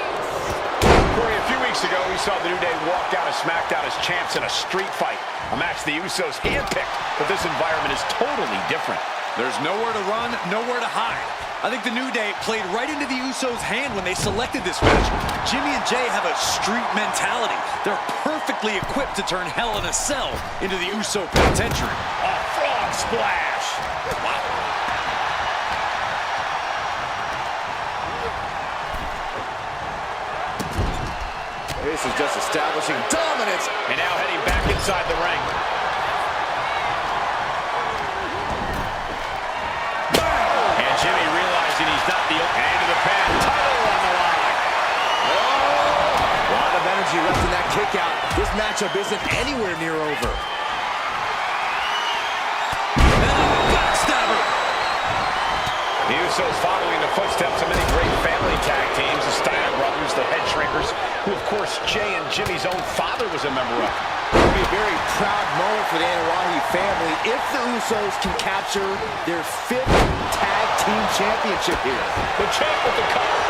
Corey, a few weeks ago, we saw the New Day walk out of SmackDown as champs in a street fight. A match the Usos handpicked, but this environment is totally different. There's nowhere to run, nowhere to hide. I think the New Day played right into the Usos' hand when they selected this match. Jimmy and Jay have a street mentality. They're perfectly equipped to turn Hell in a Cell into the Uso penitentiary. A frog splash! Wow. This is just establishing dominance. And now heading back inside the ring. And Jimmy realizing he's not the end of the pen. Title on the line. A lot of energy left in that kick out. This matchup isn't anywhere near over. Backstabber. The Usos following the footsteps of many great family tag teams, the Steiner brothers, the Head Shrinkers, who of course Jay and Jimmy's own father was a member of. It will be a very proud moment for the Anoa'i family if the Usos can capture their 5th tag team championship here. The champ with the cover.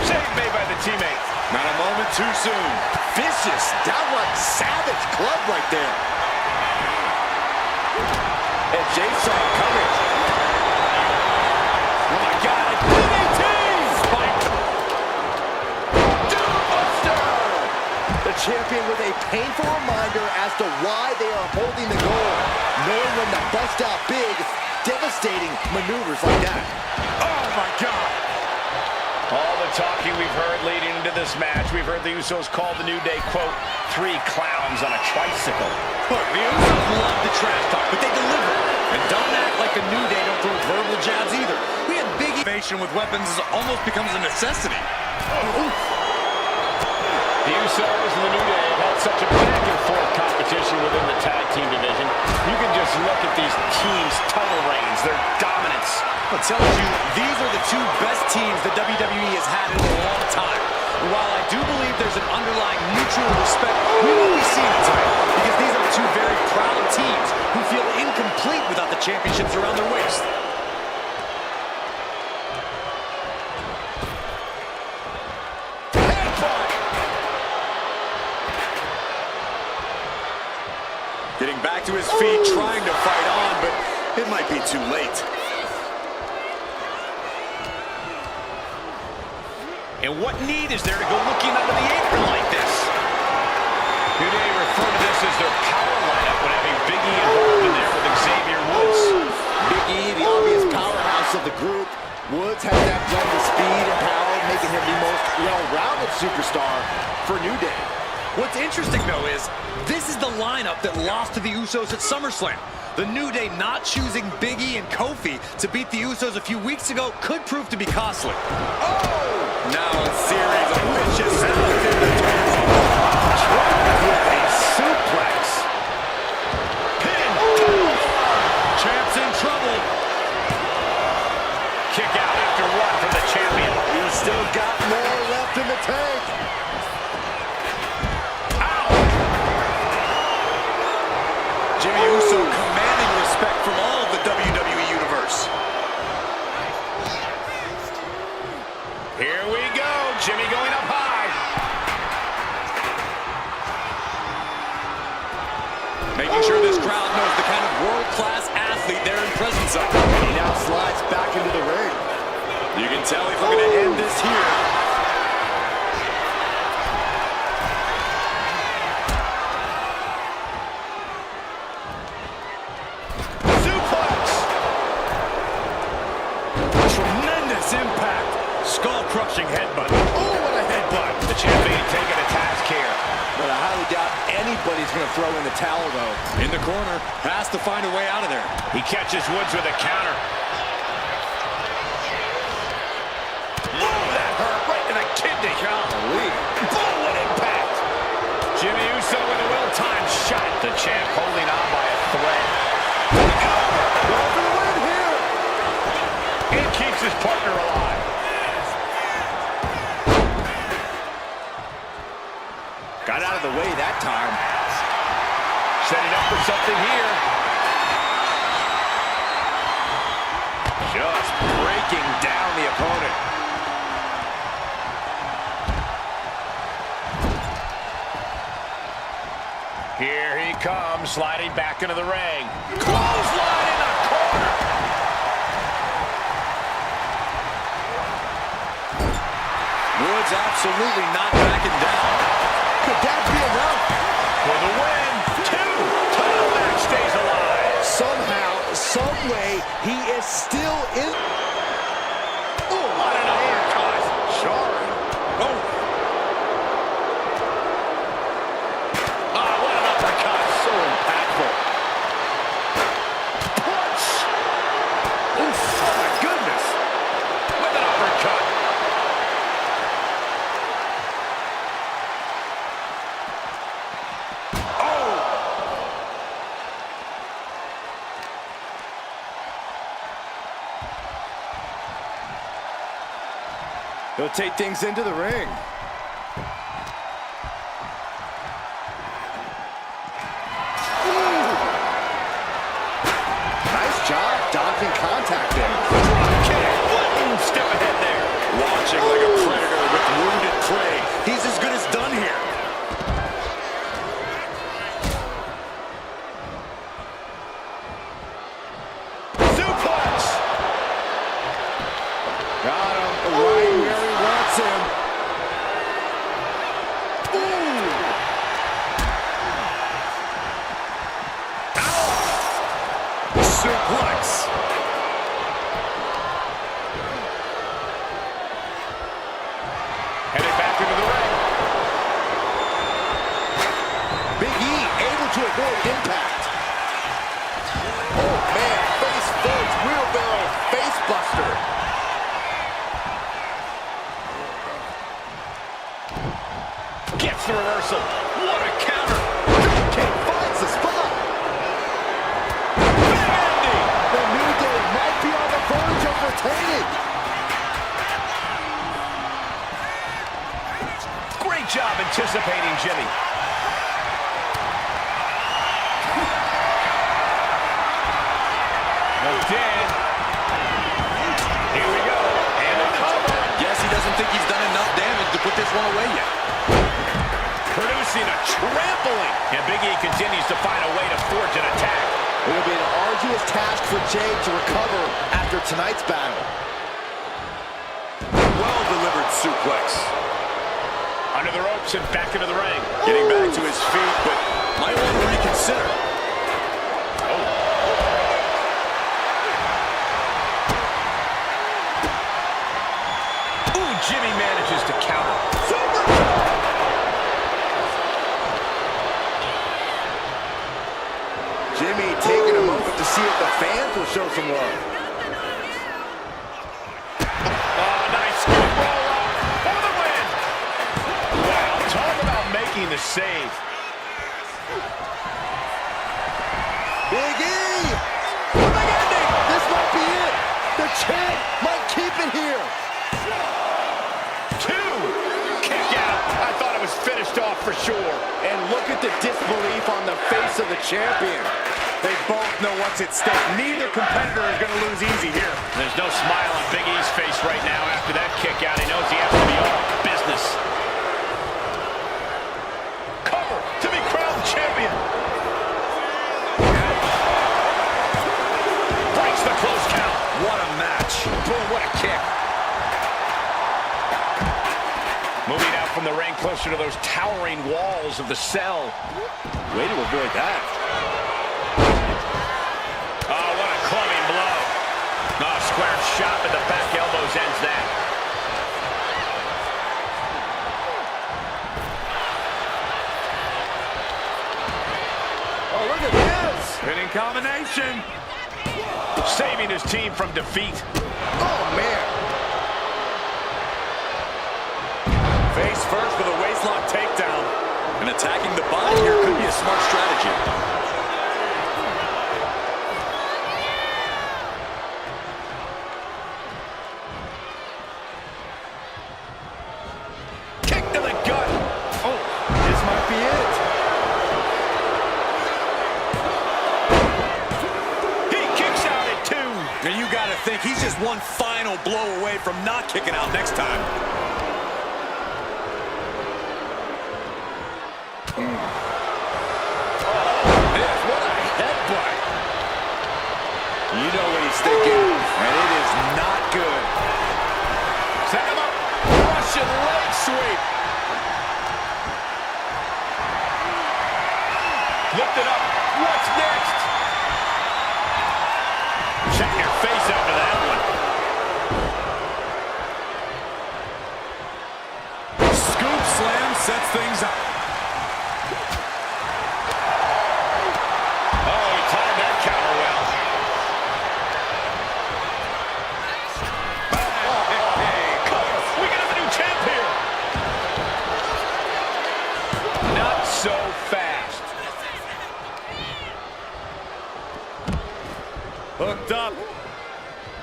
Save made by the teammate. Not a moment too soon. Vicious, downright savage club right there. And Jay saw it coming. Oh my God, DDT! Spike. Doombuster! The champion with a painful reminder as to why they are holding the gold. Knowing when to bust out big, devastating maneuvers like that. Oh my God. All the talking we've heard leading into this match, we've heard the Usos call the New Day, quote, 3 clowns on a tricycle. Look, the Usos love the trash talk, but they deliver. And don't act like the New Day don't throw verbal jabs either. We had big innovation with weapons almost becomes a necessity. The Usos and the New Day have had such a back and forth competition within the tag team division. You can just look at these teams' title reigns, their dominance. It tells you these are the 2 best teams the WWE has had in a long time. And while I do believe there's an underlying mutual respect, we won't be seeing it tonight because these are 2 very proud teams who feel incomplete without the championships around their waist. Getting back to his feet, trying to fight on, but it might be too late. And what need is there to go looking under the apron like this? New Day refer to this as their power lineup when having Big E involved in there with Xavier Woods. Big E, the obvious powerhouse of the group. Woods has that blend of speed and power, making him the most well-rounded superstar for New Day. What's interesting, though, is this is the lineup that lost to the Usos at SummerSlam. The New Day not choosing Big E and Kofi to beat the Usos a few weeks ago could prove to be costly. Oh! Now a series of vicious stomps in the With a suplex. Pin. Champ's in trouble. Kick out after 1 from the champion. He's still got more left in the tank. Jimmy Uso commanding respect from all of the WWE Universe. Here we go. Jimmy going up high. Making sure this crowd knows the kind of world-class athlete they're in presence of. He now slides back into the ring. You can tell if we're going to end this here. Impact. Skull-crushing headbutt. Oh, what a headbutt. The champion taking a task here. But I highly doubt anybody's going to throw in the towel, though. In the corner. Has to find a way out of there. He catches Woods with a counter. Oh, that hurt right in the kidney. Golly. Oh, what impact. Jimmy Uso with a well-timed shot. The champ holding on by a thread. Going for the win here. And keeps his partner alive. Got out of the way that time. Setting up for something here. Just breaking down the opponent. Here he comes, sliding back into the ring. Clothesline in the corner. Woods absolutely not backing down. Could that be enough? For the win, 2. Title match stays alive. Somehow, some way, he is still in. Oh, what an uppercut. Jarring. Oh, What an uppercut. So impactful. Punch. Oof, oh my goodness. With an uppercut. He'll take things into the ring. Nice job dodging contact there. One step ahead there. watching like a predator with wounded prey. He's as good as done here. Suplex. Got him right where he wants him. Suplex. Headed back into the ring. Big E able to avoid impact. Oh man, face first, wheelbarrow, face buster. Gets the reversal. What a counter. Kick finds the spot. Big ending. The New Day might be on the verge of retaining. Great job anticipating Jimmy. Hooked in. Here we go. And a cover. Guess he doesn't think he's done enough damage to put this one away yet. Producing a trampling. And Big E continues to find a way to forge an attack. It'll be an arduous task for Jay to recover after tonight's battle. Well-delivered suplex. Under the ropes and back into the ring. Getting back to his feet, but might want to reconsider. Ooh, Jimmy manages to counter. Jimmy taking a moment to see if the fans will show some love. Oh, nice scoop roll up for the win. Wow, talk about making the save. Big E! Big ending! This might be it! The champ might keep it here! 2. Kick out. I thought it was finished off for sure. And look at the disbelief on the face of the champion. They both know what's at stake. Neither competitor is going to lose easy here. There's no smile on Big E's face right now after that kick out. He knows he has to be all business. Cover to be crowned champion. Breaks the close count. What a match. Boom, what a kick. Moving out from the ring closer to those towering walls of the cell. Way to avoid that. Oh, what a clubbing blow. Oh, square shot at the back elbows ends that. Oh, look at this! Hitting combination. Saving his team from defeat. Oh, man! Face first with a waistlock takedown. And attacking the body here could be a smart strategy. Kick to the gut. Oh, this might be it. think he's just one final blow away from not kicking out next time. What a headbutt. You know what he's thinking, and it is not good. Set him up. Russian leg sweep. Lift it up. What's next? Check your face after that one. Scoop slam sets things up. Oh, he timed that counter well. Hey, cover. We can have a new champ here. Not so fast. Hooked up.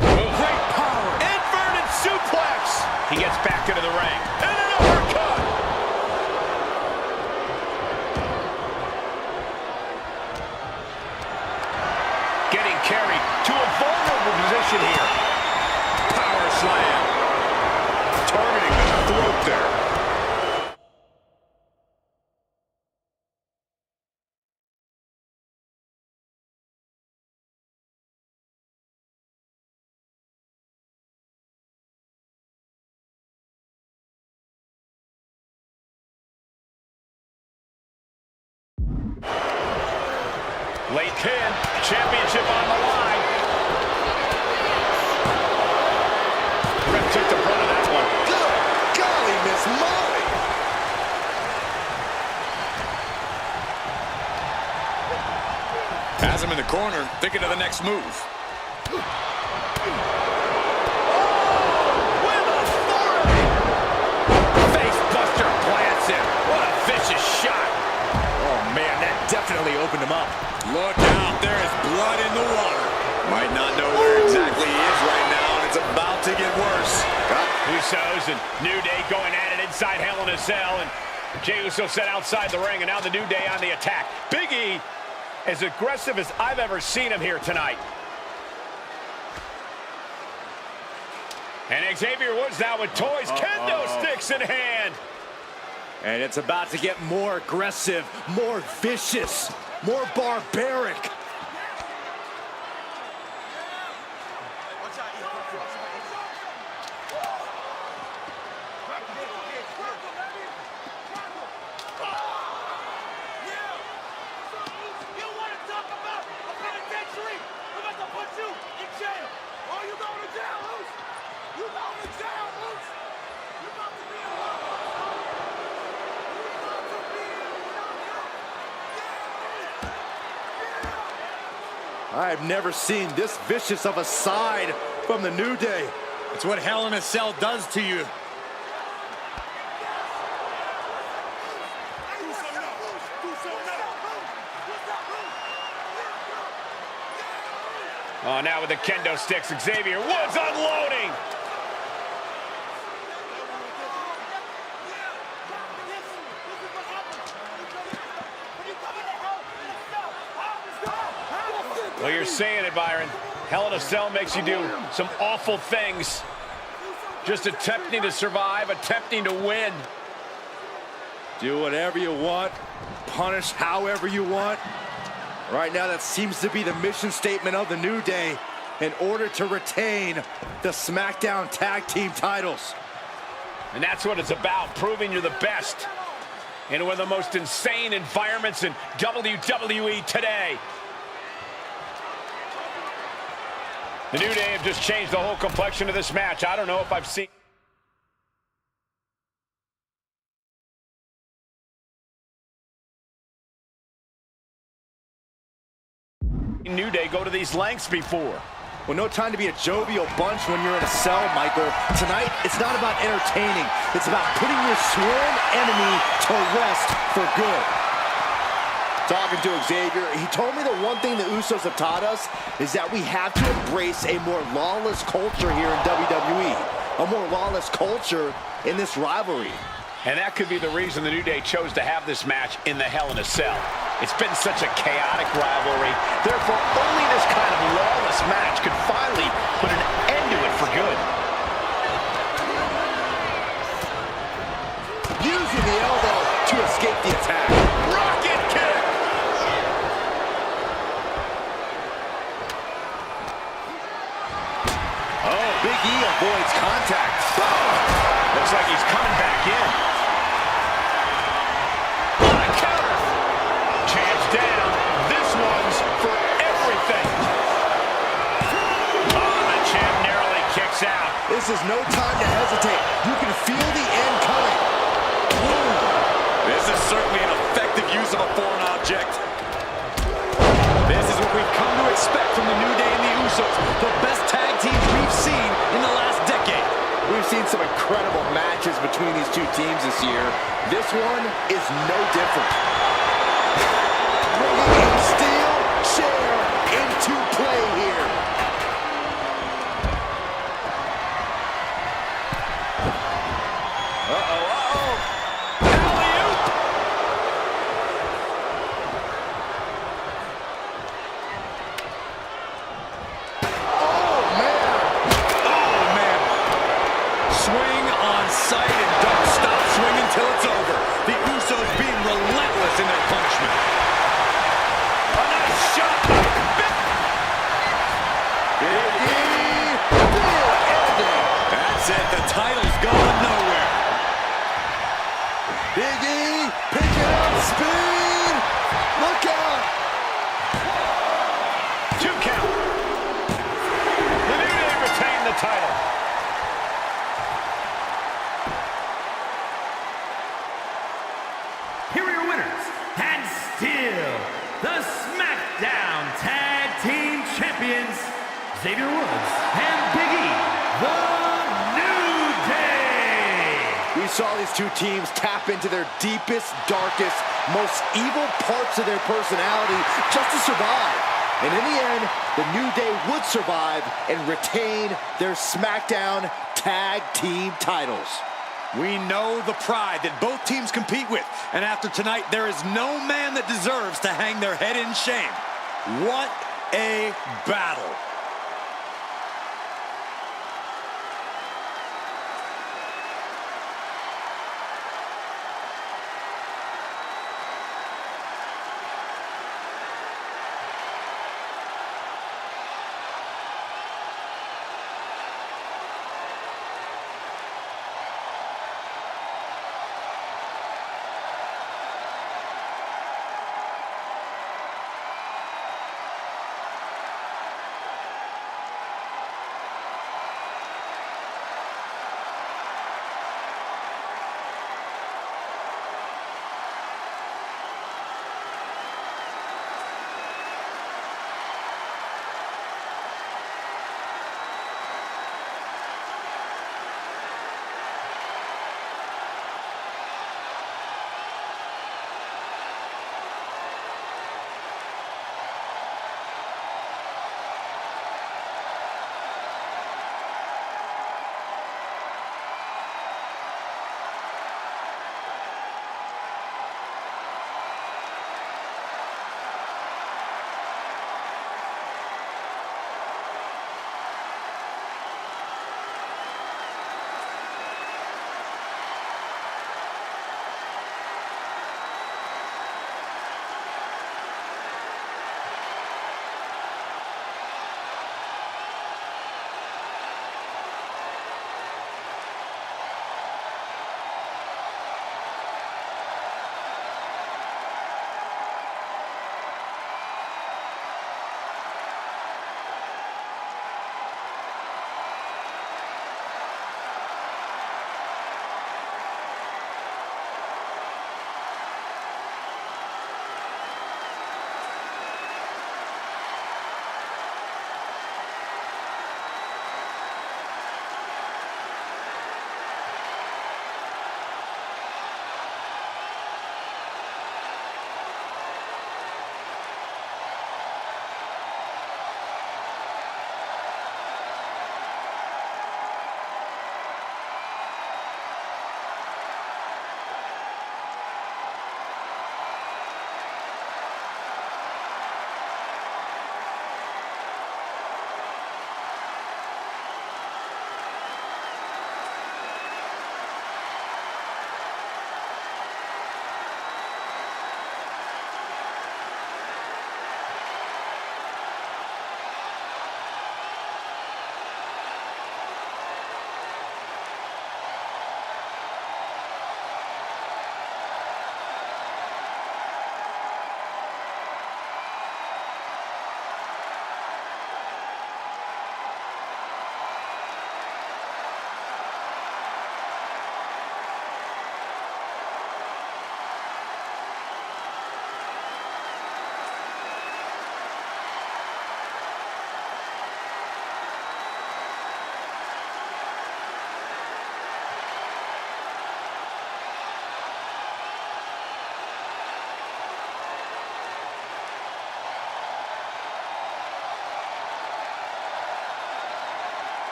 Great power. Inverted suplex. He gets back into the ring. And an uppercut. Getting carried to a vulnerable position here. Power slam. Targeting the throat there. Late pin, championship on the line. Ref took the brunt of that one. Good golly, Miss Molly. Has him in the corner, thinking of the next move. With authority. Face buster plants him. What a vicious shot. Oh, man, that definitely opened him up. Look out, there is blood in the water. Might not know where exactly he is right now, and it's about to get worse. Usos and New Day going at it inside Hell in a Cell, and Jey Uso set outside the ring, and now the New Day on the attack. Big E, as aggressive as I've ever seen him here tonight. And Xavier Woods now with toys, kendo sticks in hand. And it's about to get more aggressive, more vicious, more barbaric. I've never seen this vicious of a side from the New Day. It's what Hell in a Cell does to you. Oh, now with the kendo sticks, Xavier Woods unloading. Well, you're saying it, Byron. Hell in a Cell makes you do some awful things. Just attempting to survive, attempting to win. Do whatever you want, punish however you want. Right now, that seems to be the mission statement of the New Day in order to retain the SmackDown Tag Team titles. And that's what it's about, proving you're the best in one of the most insane environments in WWE today. The New Day have just changed the whole complexion of this match. I don't know if I've seen New Day go to these lengths before. Well, no time to be a jovial bunch when you're in a cell, Michael. Tonight, it's not about entertaining. It's about putting your sworn enemy to rest for good. Talking to Xavier, he told me the one thing the Usos have taught us is that we have to embrace a more lawless culture here in WWE. A more lawless culture in this rivalry. And that could be the reason the New Day chose to have this match in the Hell in a Cell. It's been such a chaotic rivalry. Therefore, only this kind of lawless match could finally put an end to it for good. Using the elbow to escape the attack. Rocket kick! Oh, Big E avoids contact. Boom! Looks like he's coming back in. What a counter! Champ's down. This one's for everything. Oh, the champ narrowly kicks out. This is no time to hesitate. You can feel the end coming. This is certainly an effective use of a foreign object. This is what we've come to expect from the New Day and the Usos, the best tag teams we've seen in the last decade. We've seen some incredible matches between these two teams this year. This one is no different. Bringing a steel chair into play here. Swing on sight and don't stop swinging till it's over. The Usos being relentless in their punishment. A nice shot. Big E, still ending. That's it. The title's going nowhere. Big E, picking up speed. Look out. 2 count. The New Day retain the title. Here are your winners, and still the SmackDown Tag Team Champions, Xavier Woods and Big E, the New Day. We saw these two teams tap into their deepest, darkest, most evil parts of their personality just to survive. And in the end, the New Day would survive and retain their SmackDown Tag Team titles. We know the pride that both teams compete with, and after tonight, there is no man that deserves to hang their head in shame. What a battle.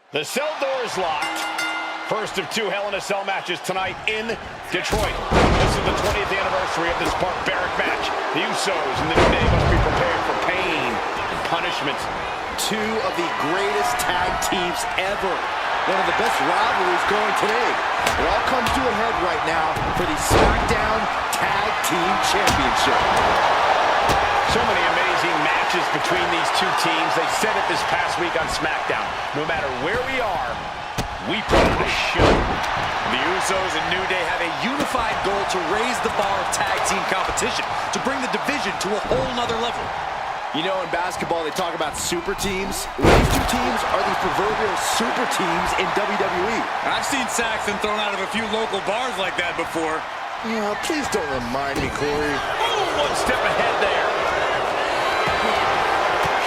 The cell door is locked. First of 2 Hell in a Cell matches tonight in Detroit. This is the 20th anniversary of this barbaric match. The Usos and the New Day must be prepared for pain and punishment. 2 of the greatest tag teams ever. One of the best rivalries going today. It all comes to a head right now for the SmackDown Tag Team Championship. So many amazing matches between these 2 teams. They said it this past week on SmackDown. No matter where we are, we put on a show. The Usos and New Day have a unified goal to raise the bar of tag team competition, to bring the division to a whole nother level. You know, in basketball, they talk about super teams. These 2 teams are the proverbial super teams in WWE. I've seen Saxton thrown out of a few local bars like that before. Oh, please don't remind me, Corey. Oh, 1 step ahead there.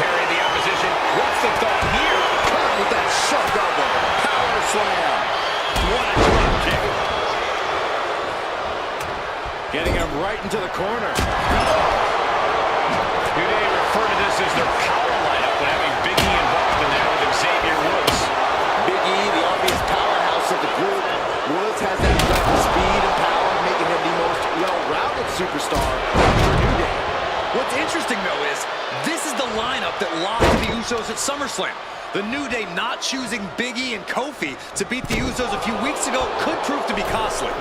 Carry the opposition. What's the thought here? Caught with that sharp elbow. Power slam. What a drop kick. Getting him right into the corner. New Day refer to this as their power lineup when having Big E involved in there with Xavier Woods. Big E, the obvious powerhouse of the group. Woods has that blend of speed and power, making him the most well-rounded superstar for New Day. What's interesting, though, is this is the lineup that lost the Usos at SummerSlam. The New Day not choosing Big E and Kofi to beat the Usos a few weeks ago could prove to be costly.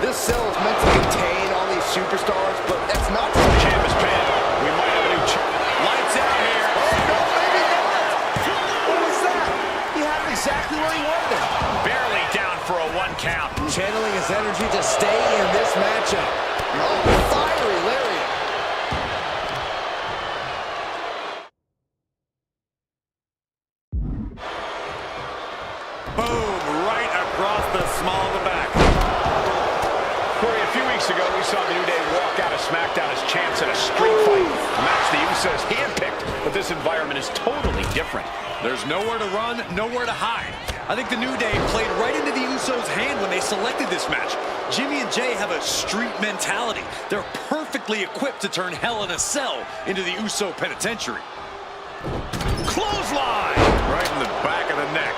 This cell is meant to contain all these superstars, but that's not the Champ is pinned. We might have a new lights out here. Oh, no, maybe not. What was that? He had him exactly where he wanted him. Barely down for a 1 count. Channeling his energy to stay in this matchup. Oh, fiery lariat. Boom, right across the small of the back. Corey, a few weeks ago, we saw the New Day walk out of SmackDown as champs in a street fight. A match the Usos handpicked, but this environment is totally different. There's nowhere to run, nowhere to hide. I think the New Day played right into the Usos' hand when they selected this match. Jimmy and Jay have a street mentality. They're perfectly equipped to turn Hell in a Cell into the Uso penitentiary. Clothesline! Right in the back of the neck.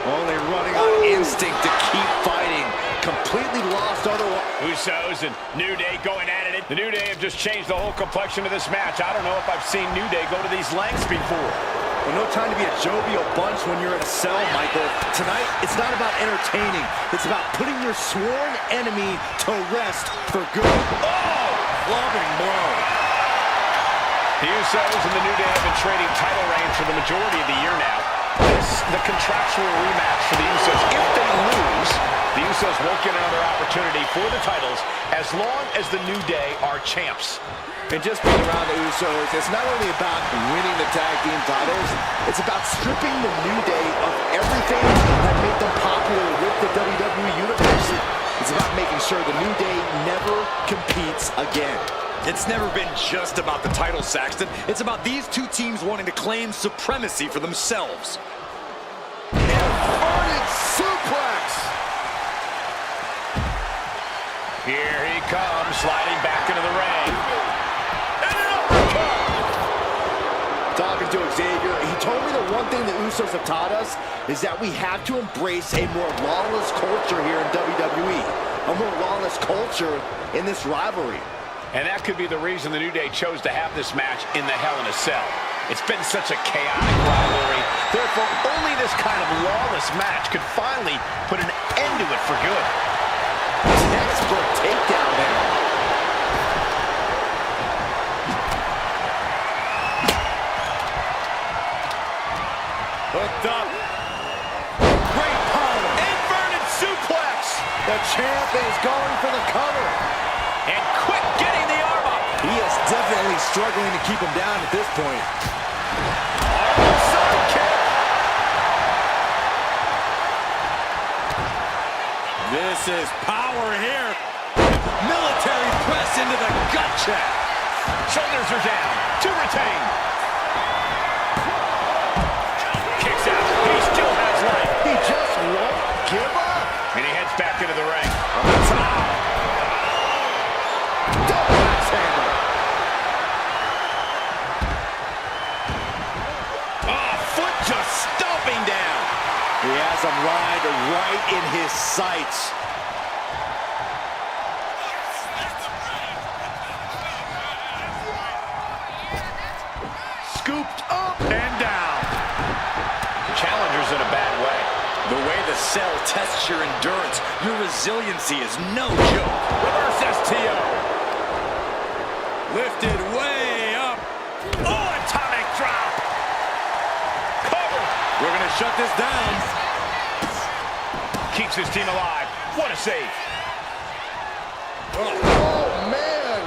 Only running on instinct to keep fighting. Completely lost otherwise. Usos and New Day going at it. The New Day have just changed the whole complexion of this match. I don't know if I've seen New Day go to these lengths before. Well, no time to be a jovial bunch when you're in a cell, Michael. Tonight, it's not about entertaining. It's about putting your sworn enemy to rest for good. Oh! Loving blow. The Usos and the New Day have been trading title reigns for the majority of the year now. This, the contractual rematch for the Usos. If they lose, the Usos won't get another opportunity for the titles as long as the New Day are champs. And just being around the Usos, it's not only about winning the tag team titles, it's about stripping the New Day of everything that made them popular with the WWE Universe. It's about making sure the New Day never competes again. It's never been just about the title, Saxton. It's about these 2 teams wanting to claim supremacy for themselves. Inverted suplex! Here he comes, sliding back into the ring. Talking to Xavier, he told me the one thing the Usos have taught us is that we have to embrace a more lawless culture here in WWE. A more lawless culture in this rivalry. And that could be the reason the New Day chose to have this match in the Hell in a Cell. It's been such a chaotic rivalry. Therefore, only this kind of lawless match could finally put an end to it for good. Expert takedown there. Hooked up. Great power. Inverted suplex. The champ is going for the cover. And quick getting the arm up. He is definitely struggling to keep him down at this point. Side kick. This is power here. Military press into the gut check. Shoulders are down. To retain. Kicks out. He still has life. He just won't give up. And he heads back into the ring. On the top. Double axe handle. Oh, foot just stomping He has him lined right in his sights. Scooped up and down. Challenger's in a bad way. The way the cell tests your endurance, your resiliency is no joke. Reverse STO. Lifted way up. Oh, atomic drop. Cover. We're going to shut this down. Keeps his team alive. What a save. Oh, man.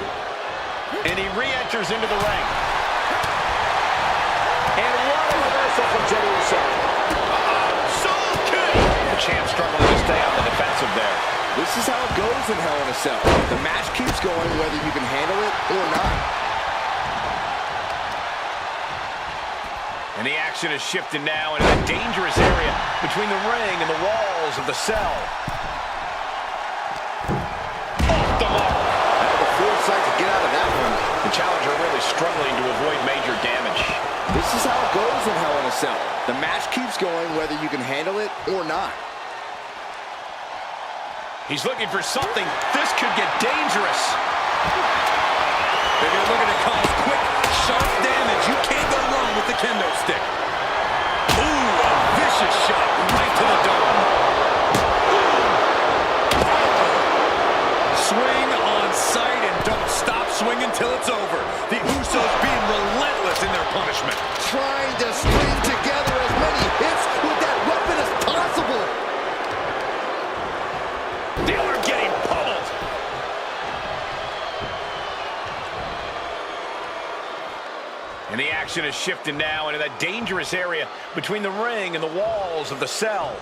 And he re-enters into the ring. And what a reversal from Jey Uso. Soul kick. The champ struggling to stay on the defensive there. This is how it goes in Hell in a Cell. The match keeps going whether you can handle it or not. And the action is shifted now into a dangerous area between the ring and the walls of the cell. Off the mark. Had the foresight to get out of that one. The challenger really struggling to avoid major damage. This is how it goes in Hell in a Cell. The match keeps going whether you can handle it or not. He's looking for something. This could get dangerous. They're going to look at it cause quick, sharp damage. You can't go wrong with the kendo stick. Ooh, a vicious shot right to the dome. Swing on sight and don't stop swinging till it's over. The Usos being relentless in their punishment. Trying to string together as many hits with that weapon as possible. The other getting pummeled. And the action is shifting now into that dangerous area between the ring and the walls of the cell.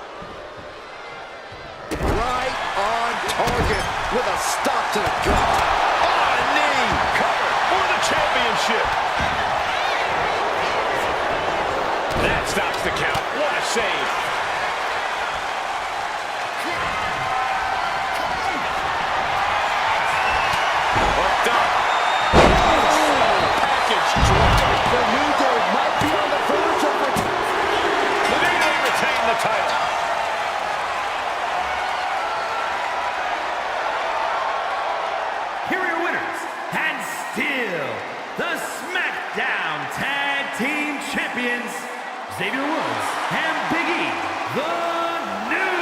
Right on target with a stop to the gut. On a knee. Cover for the championship. That stops the count. What a save. Hooked up. Package drop. The New Day might be on the verge of it. The New Day retain the title. Here are your winners, and still the SmackDown Tag Team Champions, Xavier Woods and Big E, the New